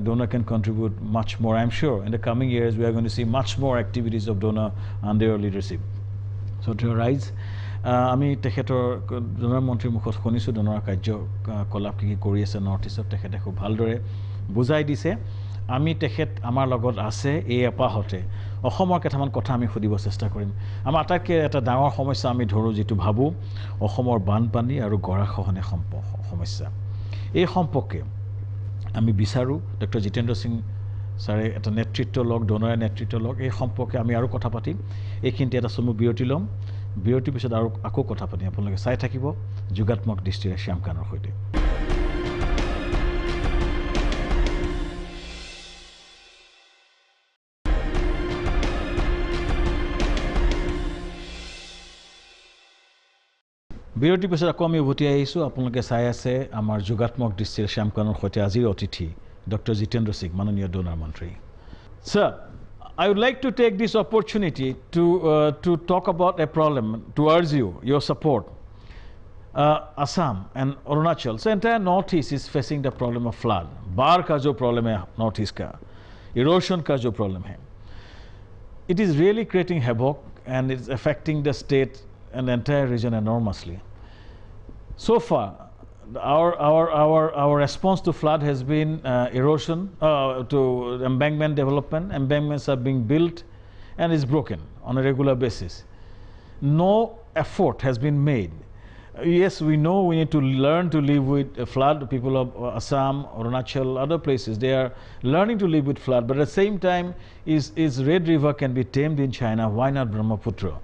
donor can contribute much more. I'm sure in the coming years we are going to see much more activities of donor under your leadership. So to rise. আমি তেখেতৰ donor মন্ত্ৰীৰ মুখত শুনিছোঁ donor কাৰ্যকলাপ কি কৰি আছে north ইষ্টত। তেখেতে খুব ভালদৰে বুজাই দিছে। আমি আমাৰ লগত আছে এই এপাহতে অসমৰ কেইটামান কথা আমি সুধিব চেষ্টা কৰিম। আমাৰ আটাইতকৈ এটা ডাঙৰ সমস্যা আমি ধৰোঁ, যিটো ভাবোঁ অসমৰ বানপানী আৰু গৰাখহনীয়া সমস্যা। এই সম্পৰ্কে আমি বিচাৰোঁ ডক্টৰ জিতেন্দ্ৰ সিং ছাৰে এটা নেতৃত্ব লওক, ডোনাৰে নেতৃত্ব লওক। এই সম্পৰ্কে আমি আৰু কথা পাতিম। এইখিনিতে এটা চমু বিৰতি ল'ম। বিৰতিৰ পিছত আৰু আকৌ কথা পাতিম। আপোনালোকে চাই থাকিব যোগাত্মক দৃষ্টিৰে শ্যাম কানৰ সৈতে। বিৰতিৰ পিছত আকৌ আমি উভতি আহিছোঁ। আপোনালোকে চাই আছে আমাৰ যোগাত্মক দৃষ্টিৰে শ্যাম কানৰ সৈতে আজিৰ অতিথি ডক্টৰ জিতেন্দ্ৰ সিং, মাননীয় ডোনাৰ মন্ত্ৰী। Sir, I would like to take this opportunity to talk about a problem, to urge your support. Assam and Arunachal, so entire Northeast is facing the problem of flood. बाढ़ का जो problem है Northeast का, erosion का जो problem है, it is really creating havoc and it's affecting the state and the entire region enormously. So far, our response to flood has been erosion, to embankment development. Embankments are being built and is broken on a regular basis. No effort has been made. Yes, we know we need to learn to live with flood. People of Assam, Arunachal, other places, they are learning to live with flood. But at the same time, is Red River can be tamed in China, why not Brahmaputra?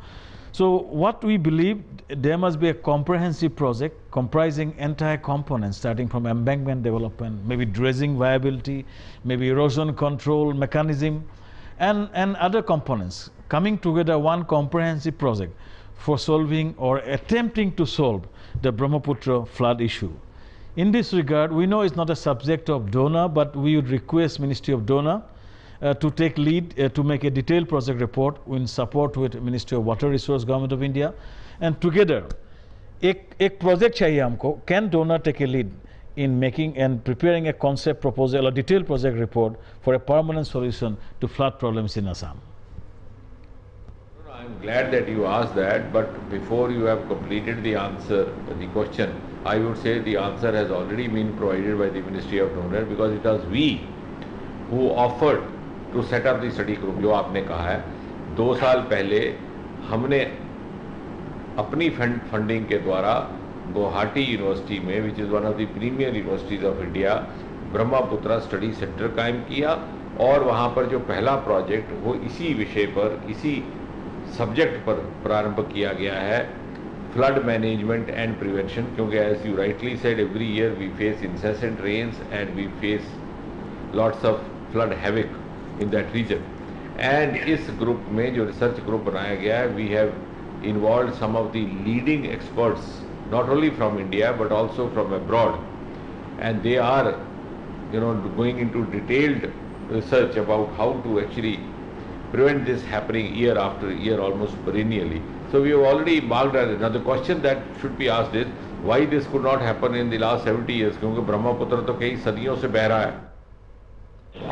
So what we believe, there must be a comprehensive project comprising entire components, starting from embankment development, maybe dredging viability, maybe erosion control mechanism, and other components coming together, one comprehensive project for solving or attempting to solve the Brahmaputra flood issue. In this regard, we know it's not a subject of donor, but we would request Ministry of Donor to take lead to make a detailed project report in support with Ministry of Water Resource, Government of India, and together एक project चाहिए हमको. Can donor take a lead in making and preparing a concept proposal or detailed project report for a permanent solution to flood problems in Assam?
I'm glad that you asked that, but before you have completed the answer, the question, I would say the answer has already been provided by the Ministry of Donor, because it was we who offered to set up the study group. जो आपने कहा है, 2 साल पहले हमने अपनी funding के द्वारा गुवाहाटी यूनिवर्सिटी में, which is one of the premier universities of India, Brahmaputra study centre कायम किया, और वहाँ पर जो पहला प्रोजेक्ट वो इसी विषय पर, इसी सब्जेक्ट पर प्रारंभ किया गया है, फ्लड मैनेजमेंट एंड प्रिवेंशन. क्योंकि as you rightly said, every year we face incessant rains and we face lots of flood havoc in that region. And इस ग्रुप में जो रिसर्च ग्रुप बनाया गया है, we have involved some of the leading experts, not only from India but also from abroad, and they are, going into detailed research about how to actually prevent this happening year after year, almost perennially. So we have already marked it. Now the question that should be asked is, why this could not happen in the last 70 years? क्योंकि ब्रह्मपुत्र तो कई सदियों से बह रहा है,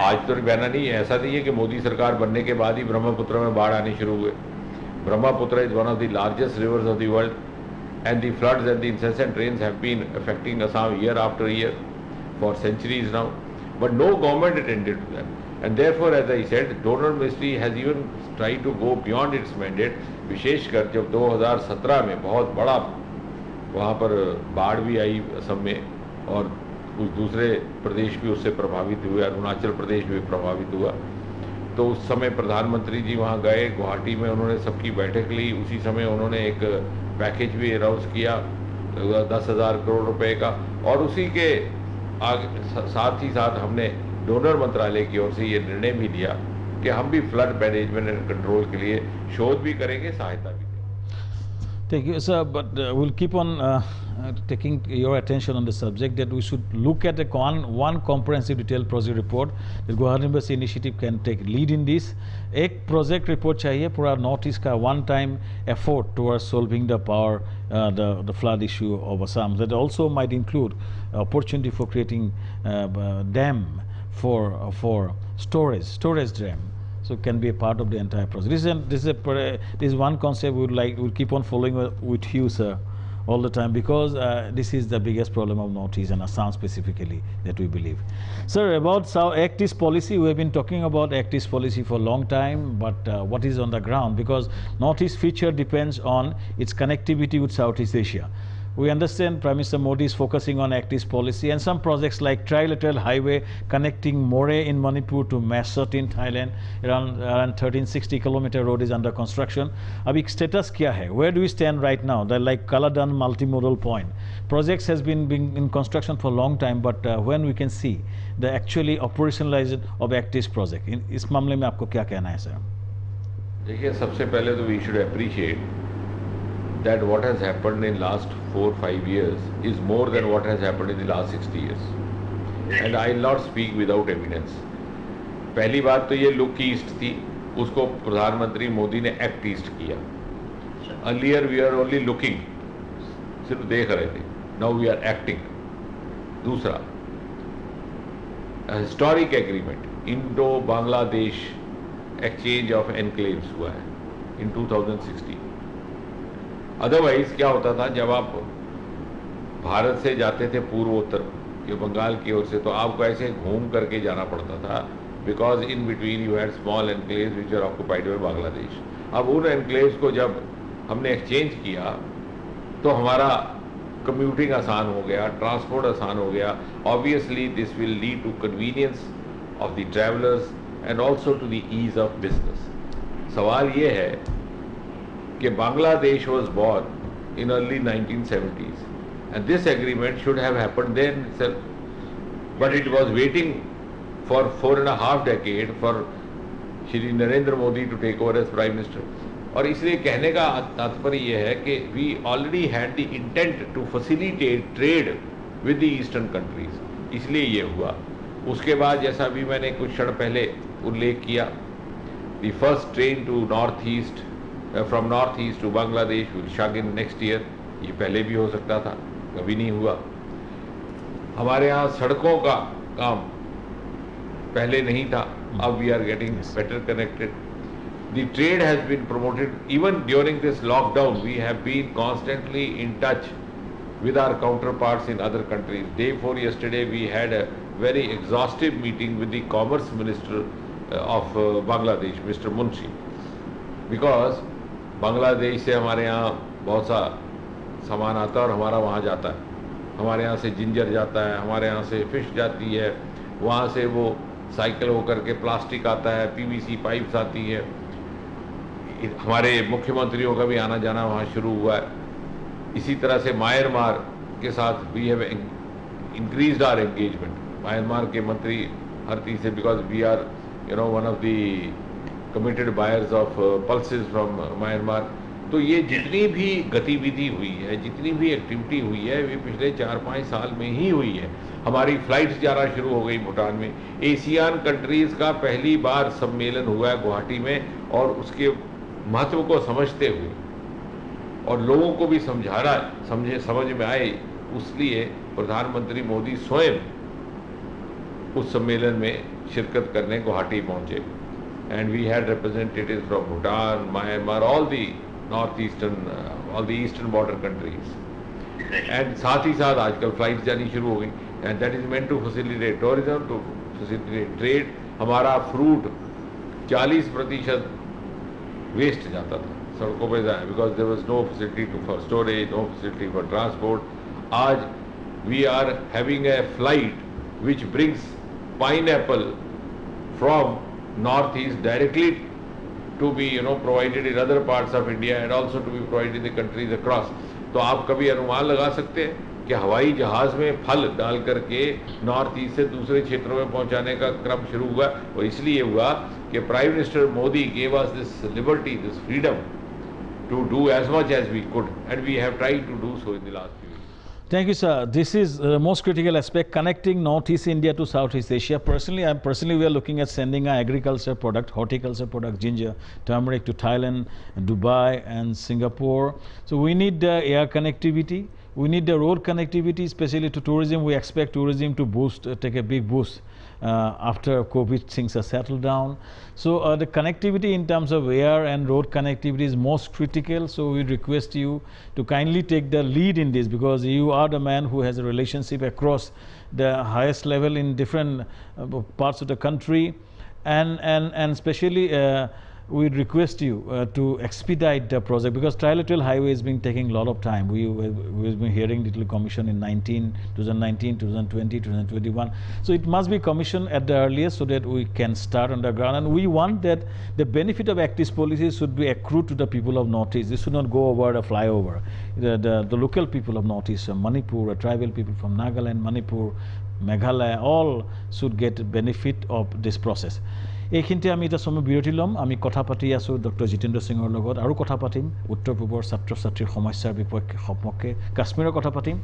आज तो बहना नहीं है. ऐसा नहीं है कि मोदी सरकार बनने के बाद ही ब्रह्मपुत्र में बाढ़ आने शुरू हुए. Brahmaputra is one of the largest rivers of the world, and the floods and the incessant rains have been affecting Assam year after year for centuries now, but no government attended to them. And therefore, as I said, donor ministry has even tried to go beyond its mandate, विशेषकर जब 2017 में बहुत बड़ा वहाँ पर बाढ़ भी आई असम में और कुछ दूसरे प्रदेश भी उससे प्रभावित हुए, अरुणाचल प्रदेश भी प्रभावित हुआ। तो उस समय प्रधानमंत्री जी वहाँ गए, गुवाहाटी में उन्होंने सबकी बैठक ली। उसी समय उन्होंने एक पैकेज भी अनाउंस किया 10,000 करोड़ रुपए का, और उसी के आगे साथ ही साथ हमने डोनर मंत्रालय की ओर से ये निर्णय भी लिया कि हम भी फ्लड मैनेजमेंट एंड कंट्रोल के लिए शोध भी करेंगे, सहायता भी देंगे।
Thank you, sir. But we'll keep on taking your attention on the subject that we should look at one comprehensive detailed project report. The Guwahati University initiative can take lead in this. एक project report चाहिए पूरा north east का one time effort towards solving the power the flood issue of Assam. That also might include opportunity for creating dam for storage dam. So it can be a part of the entire process. This is one concept we'll keep on following with you, sir, all the time, because this is the biggest problem of Northeast and Assam specifically that we believe. Sir, about South Act East policy, we have been talking about Act East policy for a long time, but what is on the ground? Because Northeast future depends on its connectivity with Southeast Asia. We understand Prime Minister Modi is focusing on Act East policy, and some projects like trilateral highway connecting Moreh in Manipur to Masot in Thailand, around 1360 kilometer road is under construction. Abhi status kya hai? Where do we stand right now? The like Kaladan multimodal point projects has been in construction for a long time, but when we can see the actually operationalization of Act East project, in इस मामले में आपको क्या कहना है sir?
देखिए, सबसे पहले तो we should appreciate that what has happened in last 4-5 years is more than what has happened in the last 60 years. And I will not speak without evidence. पहली बात तो ये लुक ईस्ट थी, उसको प्रधानमंत्री मोदी ने एक्ट ईस्ट किया। Earlier we are only looking, सिर्फ देख रहे थे। Now we are acting. दूसरा, historic agreement Indo Bangladesh exchange of enclaves हुआ है इन 2016। अदरवाइज क्या होता था, जब आप भारत से जाते थे पूर्वोत्तर ये बंगाल की ओर से, तो आपको ऐसे घूम करके जाना पड़ता था, because in between you had small enclaves which are occupied by Bangladesh. अब उन एनक्लेव्स को जब हमने एक्सचेंज किया तो हमारा कम्यूटिंग आसान हो गया, ट्रांसपोर्ट आसान हो गया। Obviously this will lead to convenience of the travellers and also to the ease of business. सवाल ये है कि Bangladesh was born in early 1970s and this agreement should have happened then itself, but it was waiting for 4.5 decades for Shri Narendra Modi to take over as Prime Minister. और इसलिए कहने का तात्पर्य यह है कि we already had the intent to facilitate trade with the eastern countries, इसलिए ये हुआ। उसके बाद जैसा भी मैंने कुछ क्षण पहले उल्लेख किया, the first train to northeast from northeast to Bangladesh will shug in next year। ये पहले भी हो सकता था, कभी नहीं हुआ। हमारे यहाँ सड़कों का काम पहले नहीं था, अब we are getting better connected। The trade has been promoted even during this lockdown. We have been constantly in touch with our counterparts in other countries. Day before yesterday we had a very exhaustive meeting with the Commerce Minister of Bangladesh, Mr. Munshi, because Bangladesh से हमारे यहाँ बहुत सा सामान आता है और हमारा वहाँ जाता है। हमारे यहाँ से जिंजर जाता है, हमारे यहाँ से फिश जाती है, वहाँ से वो साइकिल होकर के प्लास्टिक आता है, पीवीसी पाइप्स आती है। हमारे मुख्यमंत्रियों का भी आना जाना वहाँ शुरू हुआ है। इसी तरह से म्यांमार के साथ we have increased our engagement. Myanmar के मंत्री हर तीन से, because we are one of the committed buyers of pulses from Myanmar. तो ये जितनी भी गतिविधि हुई है, जितनी भी एक्टिविटी हुई है, वे पिछले 4-5 साल में ही हुई है। हमारी फ्लाइट्स जाना शुरू हो गई भूटान में। एशियान कंट्रीज़ का पहली बार सम्मेलन हुआ है गुवाहाटी में, और उसके महत्व को समझते हुए और लोगों को भी समझ में आए, उसलिए प्रधानमंत्री मोदी स्वयं उस सम्मेलन में शिरकत करने गुवाहाटी पहुँचे। And we had representatives from Bhutan, Myanmar, all the northeastern, all the eastern border countries. And साथ ही साथ आजकल फ्लाइट्स जानी शुरू हो गई, and that is meant to facilitate tourism, to facilitate trade, हमारा फ्रूट 40% वेस्ट जाता था सड़कों पे जाए, because there was no facility for storage, no facility for transport. आज we are having a flight which brings pineapple from north east directly to be provided in other parts of India and also to be provided in the countries across। तो आप कभी अनुमान लगा सकते हैं कि हवाई जहाज में फल डाल करके नॉर्थ ईस्ट से दूसरे क्षेत्रों में पहुंचाने का क्रम शुरू हुआ, और इसलिए हुआ कि prime minister Modi gave us this liberty, this freedom to do as much as we could, and we have tried to do so in the last few years.
Thank you, sir. This is the most critical aspect, connecting Northeast India to Southeast Asia. Personally, we are looking at sending our agriculture product, horticulture product, ginger, turmeric to Thailand, Dubai and Singapore. So we need air connectivity. We need the road connectivity, especially to tourism. We expect tourism to boost, take a big boost after COVID things are settled down. So the connectivity in terms of air and road connectivity is most critical. So we request you to kindly take the lead in this, because you are the man who has a relationship across the highest level in different parts of the country, and especially we request you to expedite the project, because trilateral highway is being taking a lot of time. We've been hearing little commission in 2019, 2020, 2021. So it must be commissioned at the earliest so that we can start on the ground. And we want that the benefit of Act East policies should be accrued to the people of Northeast. This should not go over the flyover. The local people of Northeast, Manipur, tribal people from Nagaland, Manipur, Meghalaya, all should get benefit of this process. এইখিনিতে আমি এটা সময় বিৰতি ল'ম। আমি কথা পাতি আছোঁ ডক্টৰ জিতেন্দ্ৰ সিঙৰ লগত, আৰু কথা পাতিম উত্তৰ পূবৰ ছাত্ৰ ছাত্ৰীৰ সমস্যাৰ সপক্ষে কাশ্মীৰৰ কথা পাতিম।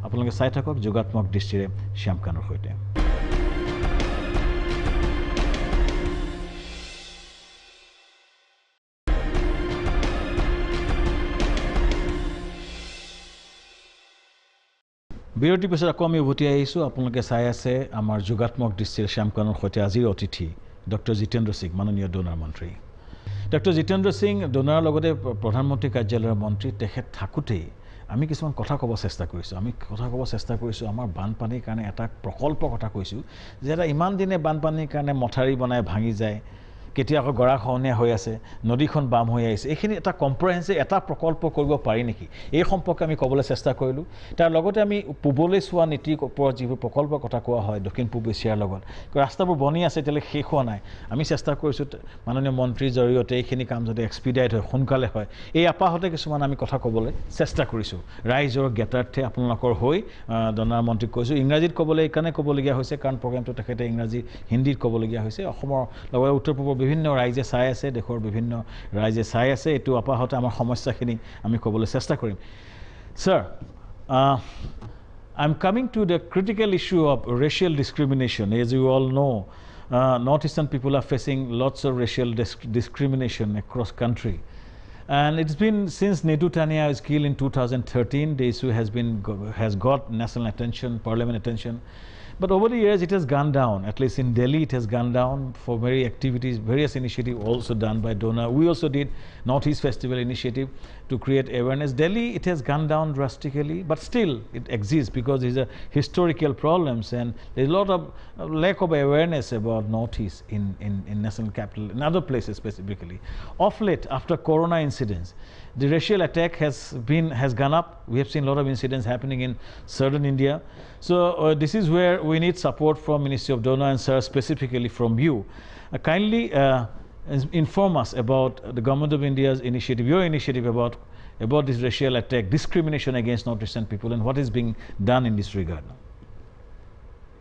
আপোনালোকে চাই থাকক যোগাত্মক দৃষ্টিৰে শ্যাম কানুৰ সৈতে। বিৰতিৰ পিছত আকৌ আমি উভতি আহিছোঁ। আপোনালোকে চাই আছে আমাৰ যোগাত্মক দৃষ্টিৰে শ্যাম কানুৰ সৈতে আজিৰ অতিথি ডক্টৰ জিতেন্দ্ৰ সিং, মাননীয় ডোনাৰ মন্ত্ৰী। ডক্টৰ জিতেন্দ্ৰ সিং ডোনাৰৰ লগতে প্ৰধানমন্ত্ৰী কাৰ্যালয়ৰ মন্ত্ৰী, তেখেত থাকোঁতেই আমি কিছুমান কথা ক'ব চেষ্টা কৰিছোঁ। আমাৰ বানপানীৰ কাৰণে এটা প্ৰকল্পৰ কথা কৈছোঁ, যে এটা ইমান দিনে বানপানীৰ কাৰণে মথাৰি বনাই ভাঙি যায়, কেতিয়া আকৌ গৰাখহনীয়া হৈ আছে, নদীখন বাম হৈ আহিছে। এইখিনি এটা কম্প্ৰেহেনচিভ এটা প্ৰকল্প কৰিব পাৰি নেকি, এই সম্পৰ্কে আমি ক'বলৈ চেষ্টা কৰিলোঁ। তাৰ লগতে আমি পূবলৈ চোৱা নীতিৰ ওপৰত যিবোৰ প্ৰকল্পৰ কথা কোৱা হয় দক্ষিণ পূব এছিয়াৰ লগত, ৰাস্তাবোৰ বনি আছে, এতিয়ালৈকে শেষ হোৱা নাই। আমি চেষ্টা কৰিছোঁ মাননীয় মন্ত্ৰীৰ জৰিয়তে এইখিনি কাম যাতে এক্সপিডাইট হয়, সোনকালে হয়। এই আপাহতে কিছুমান আমি কথা ক'বলৈ চেষ্টা কৰিছোঁ ৰাইজৰ জ্ঞাতাৰ্থে আপোনালোকৰ হৈ। ডোনাৰ মন্ত্ৰীক কৈছোঁ, ইংৰাজীত ক'বলৈ এইকাৰণে ক'বলগীয়া হৈছে কাৰণ প্ৰগ্ৰেমটো তেখেতে ইংৰাজী হিন্দীত ক'বলগীয়া হৈছে। অসমৰ লগতে উত্তৰ পূবৰ বিভিন্ন ৰাইজে চাই আছে, দেশৰ বিভিন্ন ৰাইজে চাই আছে। এইটো আপাহতে আমাৰ সমস্যাখিনি আমি ক'বলৈ চেষ্টা কৰিম। Sir, I'm coming to the critical issue of racial discrimination. As you all know, Northeastern people are facing lots of racial discrimination across country. And it's been since Nedu Tania was killed in 2013, the issue has got national attention, parliament attention. But over the years, it has gone down. At least in Delhi, it has gone down for various initiatives also done by donor. We also did Northeast Festival initiative to create awareness. Delhi, it has gone down drastically, but still it exists because there's a historical problems, and there's a lot of lack of awareness about Northeast in national capital and other places specifically. Of late, after Corona incidents, the racial attack has gone up. We have seen a lot of incidents happening in southern India. So this is where we need support from Ministry of Donor and Sir, specifically from you. Kindly inform us about the Government of India's initiative, your initiative about this racial attack, discrimination against Northeastern people, and what is being done in this regard.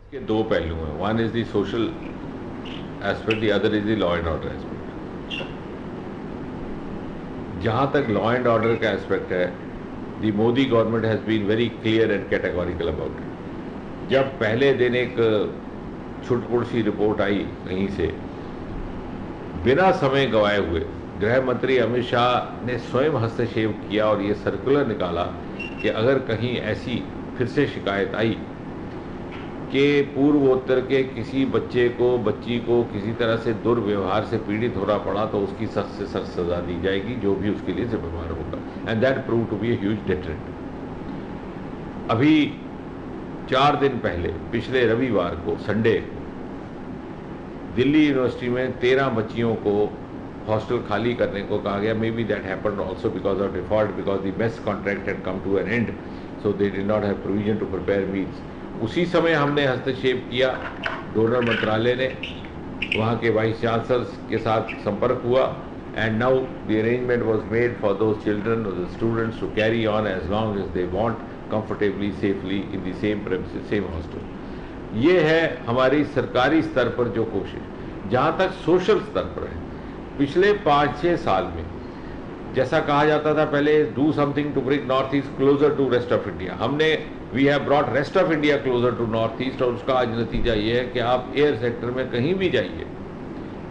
इसके दो पहलू हैं. One is the social aspect, the other is the law and order aspect. जहाँ तक law and order का aspect है, the Modi government has been very clear and categorical about it. जब पहले दिन एक छुटपुट सी रिपोर्ट आई कहीं से, बिना समय गवाए हुए गृह मंत्री अमित शाह ने स्वयं हस्तक्षेप किया और ये सर्कुलर निकाला कि अगर कहीं ऐसी फिर से शिकायत आई कि पूर्वोत्तर के किसी बच्चे को बच्ची को किसी तरह से दुर्व्यवहार से पीड़ित होना पड़ा तो उसकी सख्त से सख्त सजा दी जाएगी, जो भी उसके लिए जिम्मेवार होगा. And that prove to be a huge deterrent. अभी 4 दिन पहले, पिछले रविवार को, संडे, दिल्ली यूनिवर्सिटी में 13 बच्चियों को हॉस्टल खाली करने को कहा गया. Maybe that happened also because of default, because the mess contract had come to an end, so they did not have provision to prepare meals. उसी समय हमने हस्तक्षेप किया, डोनर मंत्रालय ने वहाँ के वाइस चांसलर्स के साथ संपर्क हुआ, and now the arrangement was made for those children or the students to carry on as long as they want comfortably, safely in the same premises, same hostel. ये है हमारी सरकारी स्तर पर जो कोशिश. जहाँ तक सोशल स्तर पर है, पिछले 5-6 साल में जैसा कहा जाता था पहले, do something to bring north east closer to rest of India, हमने we have brought rest of India closer to north east. और उसका आज नतीजा ये है कि आप एयर सेक्टर में कहीं भी जाइए,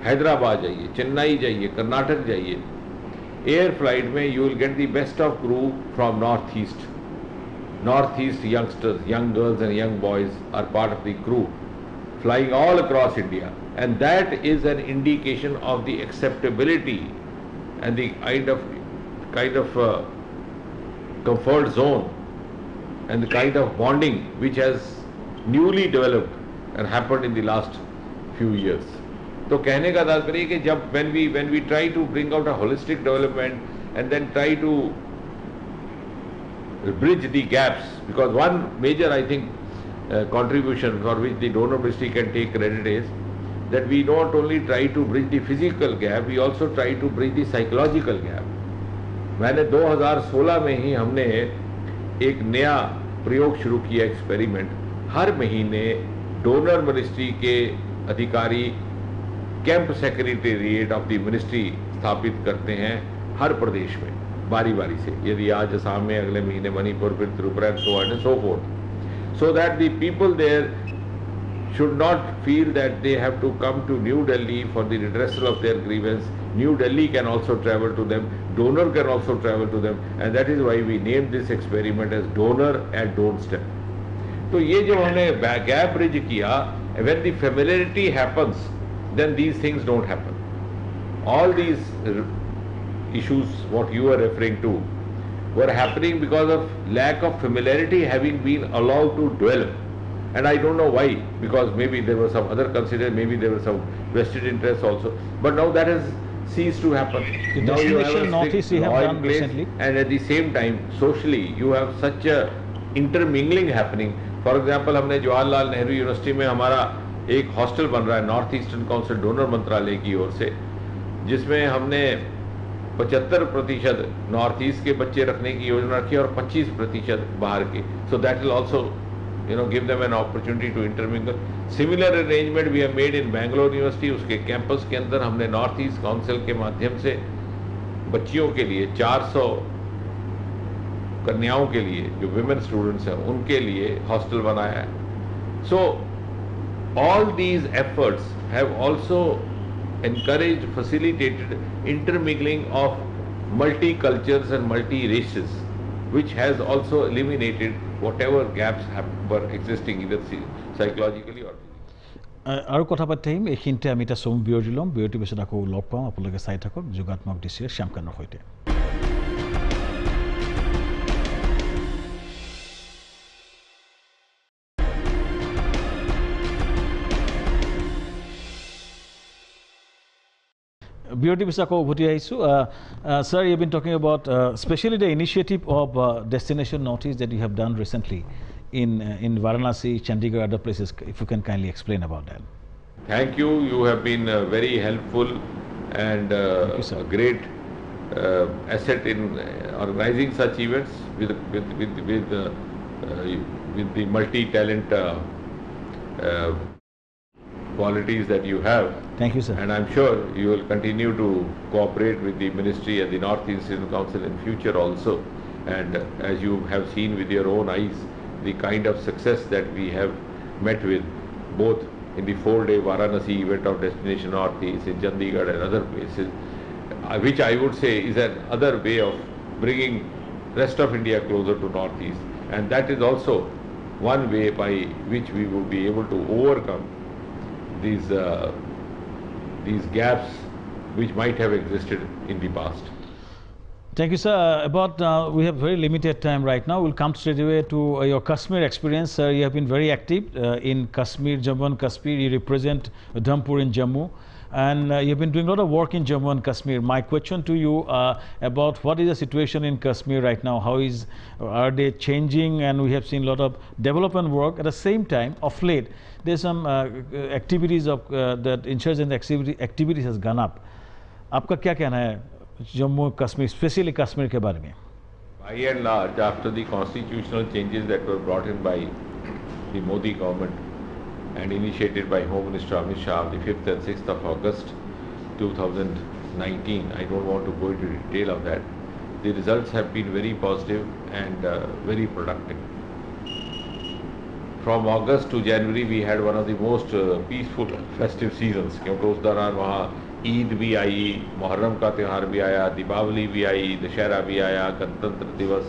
हैदराबाद जाइए, चेन्नई जाइए, कर्नाटक जाइए, एयर फ्लाइट में you will get the best of crew from north east. North east youngsters, young girls and young boys are part of the crew flying all across India, and that is an indication of the acceptability and the kind of comfort zone and the kind of bonding which has newly developed and happened in the last few years. तो कहने का तात्पर्य कि जब when we try to bring out a holistic development and then try to bridge the gaps, because one major I think contribution for which the donor ministry can take credit is that we not only try to bridge the physical gap, we also try to bridge the psychological gap. मैंने 2016 में ही हमने एक नया प्रयोग शुरू किया, experiment. हर महीने donor ministry के अधिकारी camp secretariat of the ministry स्थापित करते हैं हर प्रदेश में बारी बारी से. यदि आज असम में, अगले महीने मणिपुर, फिर Tripura and so on and so fourth, so that the people there should not feel that they have to come to New Delhi for the redressal of their grievance. New Delhi can also travel to them, donor can also travel to them, and that is why we named this experiment as Donor at Doorstep. तो ये जो हमने gap bridge किया, when the familiarity happens, then these things don't happen. All these issues what you are referring to were happening because of lack of familiarity having been allowed to develop. And I don't know why, because maybe there were some other considerations, maybe there were some vested interests also, but now that has ceased to happen. Now you have a strict law in place, and at the same time socially you have such a intermingling happening. For example, हमने Jawaharlal Nehru university में हमारा एक hostel बन रहा है north eastern council donor मंत्रालय की ओर से, जिसमें हमने 75% नॉर्थ ईस्ट के बच्चे रखने की योजना रखी और 25% बाहर के. So that will also give them an opportunity to intermingle. Similar arrangement we have made in Bangalore university. उसके कैंपस के अंदर हमने नॉर्थ ईस्ट काउंसिल के माध्यम से बच्चियों के लिए 400 कन्याओं के लिए जो विमेन स्टूडेंट्स हैं उनके लिए हॉस्टल बनाया है. So all these efforts have also encouraged, facilitated intermingling of multi-cultures and multi-races, which has also eliminated whatever gaps were existing either psychologically or physically.
আৰু কথা পাতি থাকিম এইখিনিতে আমি এটা চমু বিৰতি ল'ম. বিৰতিৰ পিছত আকৌ লগ পাম. আপোনালোকে চাই থাকক যোগাত্মক দৃশ্যৰে শ্যামকান্তৰ সৈতে. বিৰতিৰ পিছত আকৌ উভতি আহিছোঁ. Sir, you have been talking about especially the initiative of Destination Northeast that you have done recently in Varanasi, Chandigarh, other places. If you can kindly explain about that.
Thank you. You have been very helpful and a great asset in organizing such events with the multi-talent qualities that you have.
Thank you, sir.
And I'm sure you will continue to cooperate with the ministry and the North Eastern Council in future also. And as you have seen with your own eyes, the kind of success that we have met with, both in the 4-day Varanasi event of Destination Northeast, in Chandigarh and other places, which I would say is another way of bringing rest of India closer to Northeast. And that is also one way by which we will be able to overcome these gaps which might have existed in the past.
Thank you, sir. We have very limited time right now. We'll come straight away to your Kashmir experience. You have been very active in Kashmir, Jammu and Kashmir. You represent Udhampur in Jammu. And you've been doing a lot of work in Jammu and Kashmir. My question to you about what is the situation in Kashmir right now? Are they changing? And we have seen a lot of development work. At the same time, of late, there's some activities of that insurgent activities has gone up. आपका क्या कहना है Jammu Kashmir, especially Kashmir के बारे में?
By and large, after the constitutional changes that were brought in by the Modi government and initiated by Home Minister Amit Shah on the 5th and 6th of August 2019, I don't want to go into detail of that. The results have been very positive and very productive. From August to January, we had one of the most peaceful festive seasons. क्योंकि उस दौरान वहाँ ईद भी आई, मुहर्रम का त्यौहार भी आया, दीपावली भी आई, दशहरा भी आया, गणतंत्र दिवस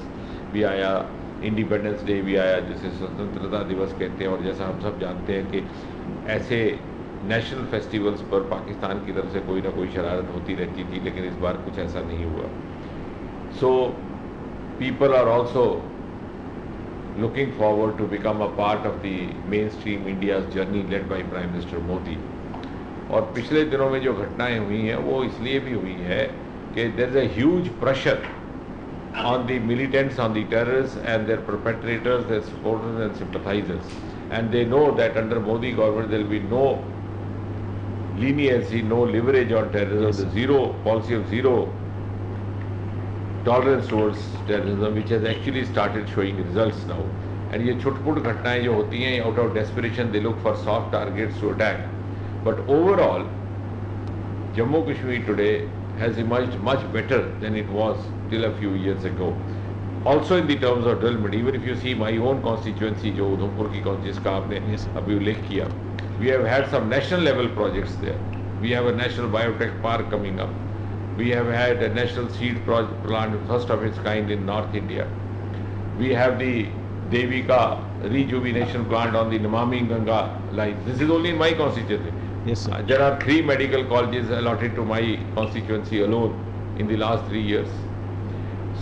भी आया, इंडिपेंडेंस डे भी आया जिसे स्वतंत्रता दिवस कहते हैं। और जैसा हम सब जानते हैं कि ऐसे नेशनल फेस्टिवल्स पर पाकिस्तान की तरफ से कोई ना कोई शरारत होती रहती थी, लेकिन इस बार कुछ ऐसा नहीं हुआ। So people are also looking forward to become a part of the mainstream India's journey led by Prime Minister Modi. और पिछले दिनों में जो घटनाएं हुई हैं वो इसलिए भी हुई है कि there is a huge pressure on the militants, on the terrorists and their perpetrators, their supporters and sympathizers, and they know that under Modi government there will be no leniency, no leverage on terrorism, the zero policy of zero tolerance towards terrorism, which has actually started showing results now. And ये छुटपुट घटनाएं जो होती हैं, out of desperation they look for soft targets to attack. But overall, Jammu Kashmir today has emerged much better than it was till a few years ago. Also in the terms of development, even if you see my own constituency, जो उधमपुर की जिसका आपने अभी उल्लेख किया, we have had some national level projects there. We have a national biotech park coming up. We have had a national seed plant, first of its kind in North India. We have the Devika rejuvenation plant on the Namami Ganga line. This is only in my constituency.
Yes, sir.
There are 3 medical colleges allotted to my constituency alone in the last 3 years.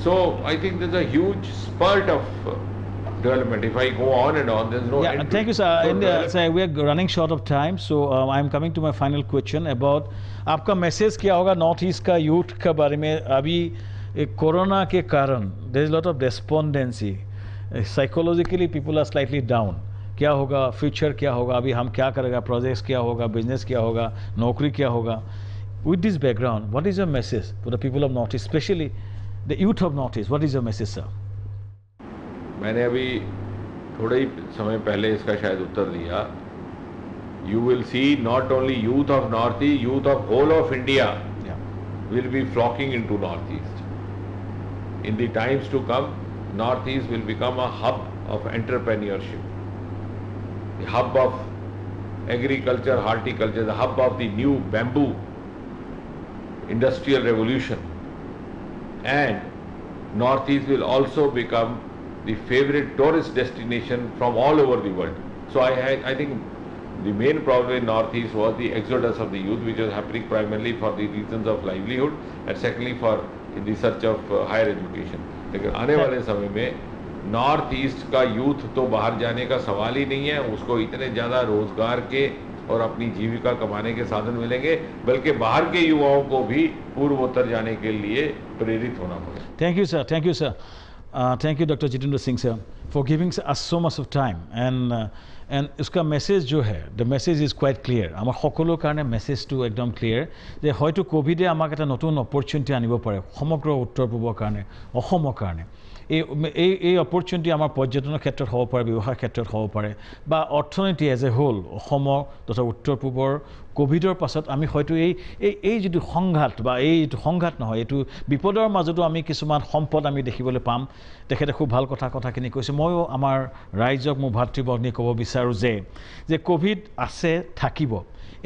So I think there's a huge spurt of development. If I go on and on, there's no end.
Thank you, sir. So we are running short of time, so I'm coming to my final question about आपका message क्या होगा north east का youth के बारे में? अभी corona के कारण there is lot of despondency, psychologically people are slightly down. क्या होगा, फ्यूचर क्या होगा, अभी हम क्या करेगा, प्रोजेक्ट्स क्या होगा, बिजनेस क्या होगा, नौकरी क्या होगा? With this background, what is your message for the people of north east, specially the youth of north east? What is your message, sir?
मैंने अभी थोड़े ही समय पहले इसका शायद उत्तर दिया. You will see not only youth of Northeast, youth of whole of India will be flocking into Northeast. In the times to come, Northeast will become a hub of entrepreneurship, the hub of agriculture, horticulture, the hub of the new bamboo industrial revolution. And Northeast will also become the favorite tourist destination from all over the world. So I think the main problem in Northeast was the exodus of the youth, which was happening primarily for the reasons of livelihood and secondly for the search of higher education. लेकिन आने वाले समय में north east का youth तो बाहर जाने का सवाल ही नहीं है. उसको इतने ज़्यादा रोजगार के और अपनी जीविका कमाने के साधन मिलेंगे, बल्कि बाहर के युवाओं को भी पूर्वोत्तर जाने के लिए प्रेरित होना पड़ेगा.
Thank you sir. Thank you sir. Thank you, Dr. Jitendra Singh sir, for giving us so much of time. And इसका मैसेज जो है, the message is quite clear. আমাৰ সকলোৰ কাৰণে মেছেজটো একদম ক্লিয়াৰ যে হয়তো কোভিডে আমাক এটা নতুন অপৰচুনিটি আনিব পাৰে সমগ্ৰ উত্তৰ পূবৰ কাৰণে, অসমৰ কাৰণে. এই অপৰচুনিটি আমাৰ পৰ্যটনৰ ক্ষেত্ৰত হ'ব পাৰে, ব্যৱসায়ৰ ক্ষেত্ৰত হ'ব পাৰে, বা অৰ্থনীতি এজ এ হোল অসমৰ তথা উত্তৰ পূবৰ কোভিডৰ পাছত আমি হয়তো এই যিটো সংঘাত বা এইটো সংঘাত নহয়, এইটো বিপদৰ মাজতো আমি কিছুমান সম্পদ আমি দেখিবলৈ পাম. তেখেতে খুব ভাল কথাখিনি কৈছে. ময়ো আমাৰ ৰাইজক মোৰ ভাতৃভগ্নী ক'ব বিচাৰোঁ যে কোভিড আছে, থাকিব.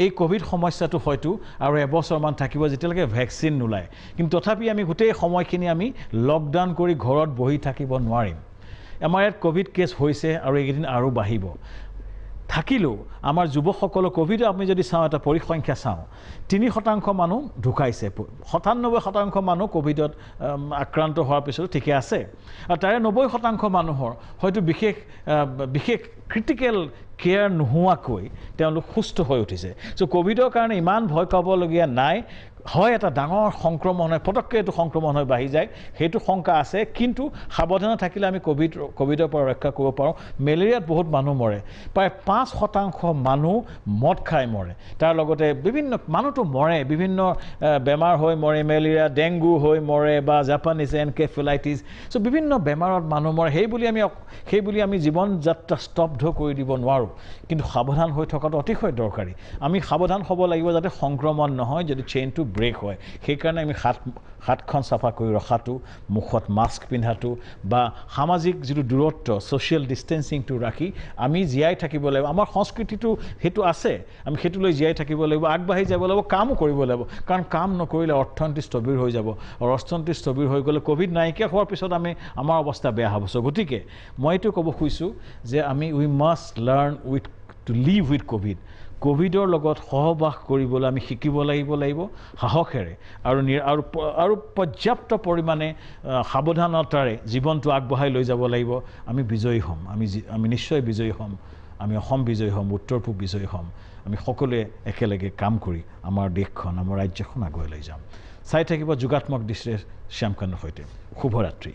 এই কোভিড সমস্যাটো হয়তো আৰু এবছৰমান থাকিব যেতিয়ালৈকে ভেকচিন নোলায়. কিন্তু তথাপি আমি গোটেই সময়খিনি আমি লকডাউন কৰি ঘৰত বহি থাকিব নোৱাৰিম. আমাৰ ইয়াত কোভিড কেছ হৈছে আৰু এইকেইদিন আৰু বাঢ়িব. থাকিলেও আমাৰ যুৱকসকলৰ কোভিড আমি যদি চাওঁ এটা পৰিসংখ্যা চাওঁ 3% মানুহ ঢুকাইছে 97% মানুহ কোভিডত আক্ৰান্ত হোৱাৰ পিছতো ঠিকে আছে আৰু তাৰে 90% মানুহৰ হয়তো বিশেষ ক্ৰিটিকেল কেয়াৰ নোহোৱাকৈ তেওঁলোক সুস্থ হৈ উঠিছে সো কোভিডৰ কাৰণে ইমান ভয় খাবলগীয়া নাই হয় এটা ডাঙৰ সংক্ৰমণ হয় পটককৈ এইটো সংক্ৰমণ হৈ বাঢ়ি যায় সেইটো শংকা আছে কিন্তু সাৱধানে থাকিলে আমি কোভিডৰ পৰা ৰক্ষা কৰিব পাৰোঁ মেলেৰিয়াত বহুত মানুহ মৰে প্ৰায় 5% মানুহ মদ খাই মৰে তাৰ লগতে বিভিন্ন মানুহটো মৰে বিভিন্ন বেমাৰ হৈ মৰে মেলেৰিয়া ডেংগু হৈ মৰে বা জাপানিজ এনকেফেলাইটিছ সো বিভিন্ন বেমাৰত মানুহ মৰে সেই বুলি আমি জীৱন যাত্ৰা স্তব্ধ কৰি দিব নোৱাৰোঁ কিন্তু সাৱধান হৈ থকাটো অতিশয় দৰকাৰী আমি সাৱধান হ'ব লাগিব যাতে সংক্ৰমণ নহয় যদি চেইনটো ব্ৰেক হয় সেইকাৰণে আমি হাতখন চাফা কৰি ৰখাটো মুখত মাস্ক পিন্ধাটো বা সামাজিক যিটো দূৰত্ব ছ'চিয়েল ডিষ্টেন্সিংটো ৰাখি আমি জীয়াই থাকিব লাগিব আমাৰ সংস্কৃতিটো সেইটো আছে আমি সেইটো লৈ জীয়াই থাকিব লাগিব আগবাঢ়ি যাব লাগিব কামো কৰিব লাগিব কাৰণ কাম নকৰিলে অৰ্থনীতি স্থবিৰ হৈ যাব আৰু অৰ্থনীতি স্থবিৰ হৈ গ'লে কোভিড নাইকিয়া হোৱাৰ পিছত আমাৰ অৱস্থা বেয়া হ'ব সো গতিকে মই এইটো ক'ব খুজিছোঁ যে আমি we must learn to live with কোভিডৰ লগত সহবাস কৰিবলৈ আমি শিকিব লাগিব সাহসেৰে আৰু পৰ্যাপ্ত পৰিমাণে সাৱধানতাৰে জীৱনটো আগবঢ়াই লৈ যাব লাগিব আমি বিজয়ী হ'ম আমি নিশ্চয় বিজয়ী হ'ম আমি অসম বিজয়ী হ'ম উত্তৰ পূব বিজয়ী হ'ম আমি সকলোৱে একেলগে কাম কৰি আমাৰ দেশখন আমাৰ ৰাজ্যখন আগুৱাই লৈ যাম চাই থাকিব যোগাত্মক দৃষ্টিৰে শ্যামকান্তৰ সৈতে শুভৰাত্ৰি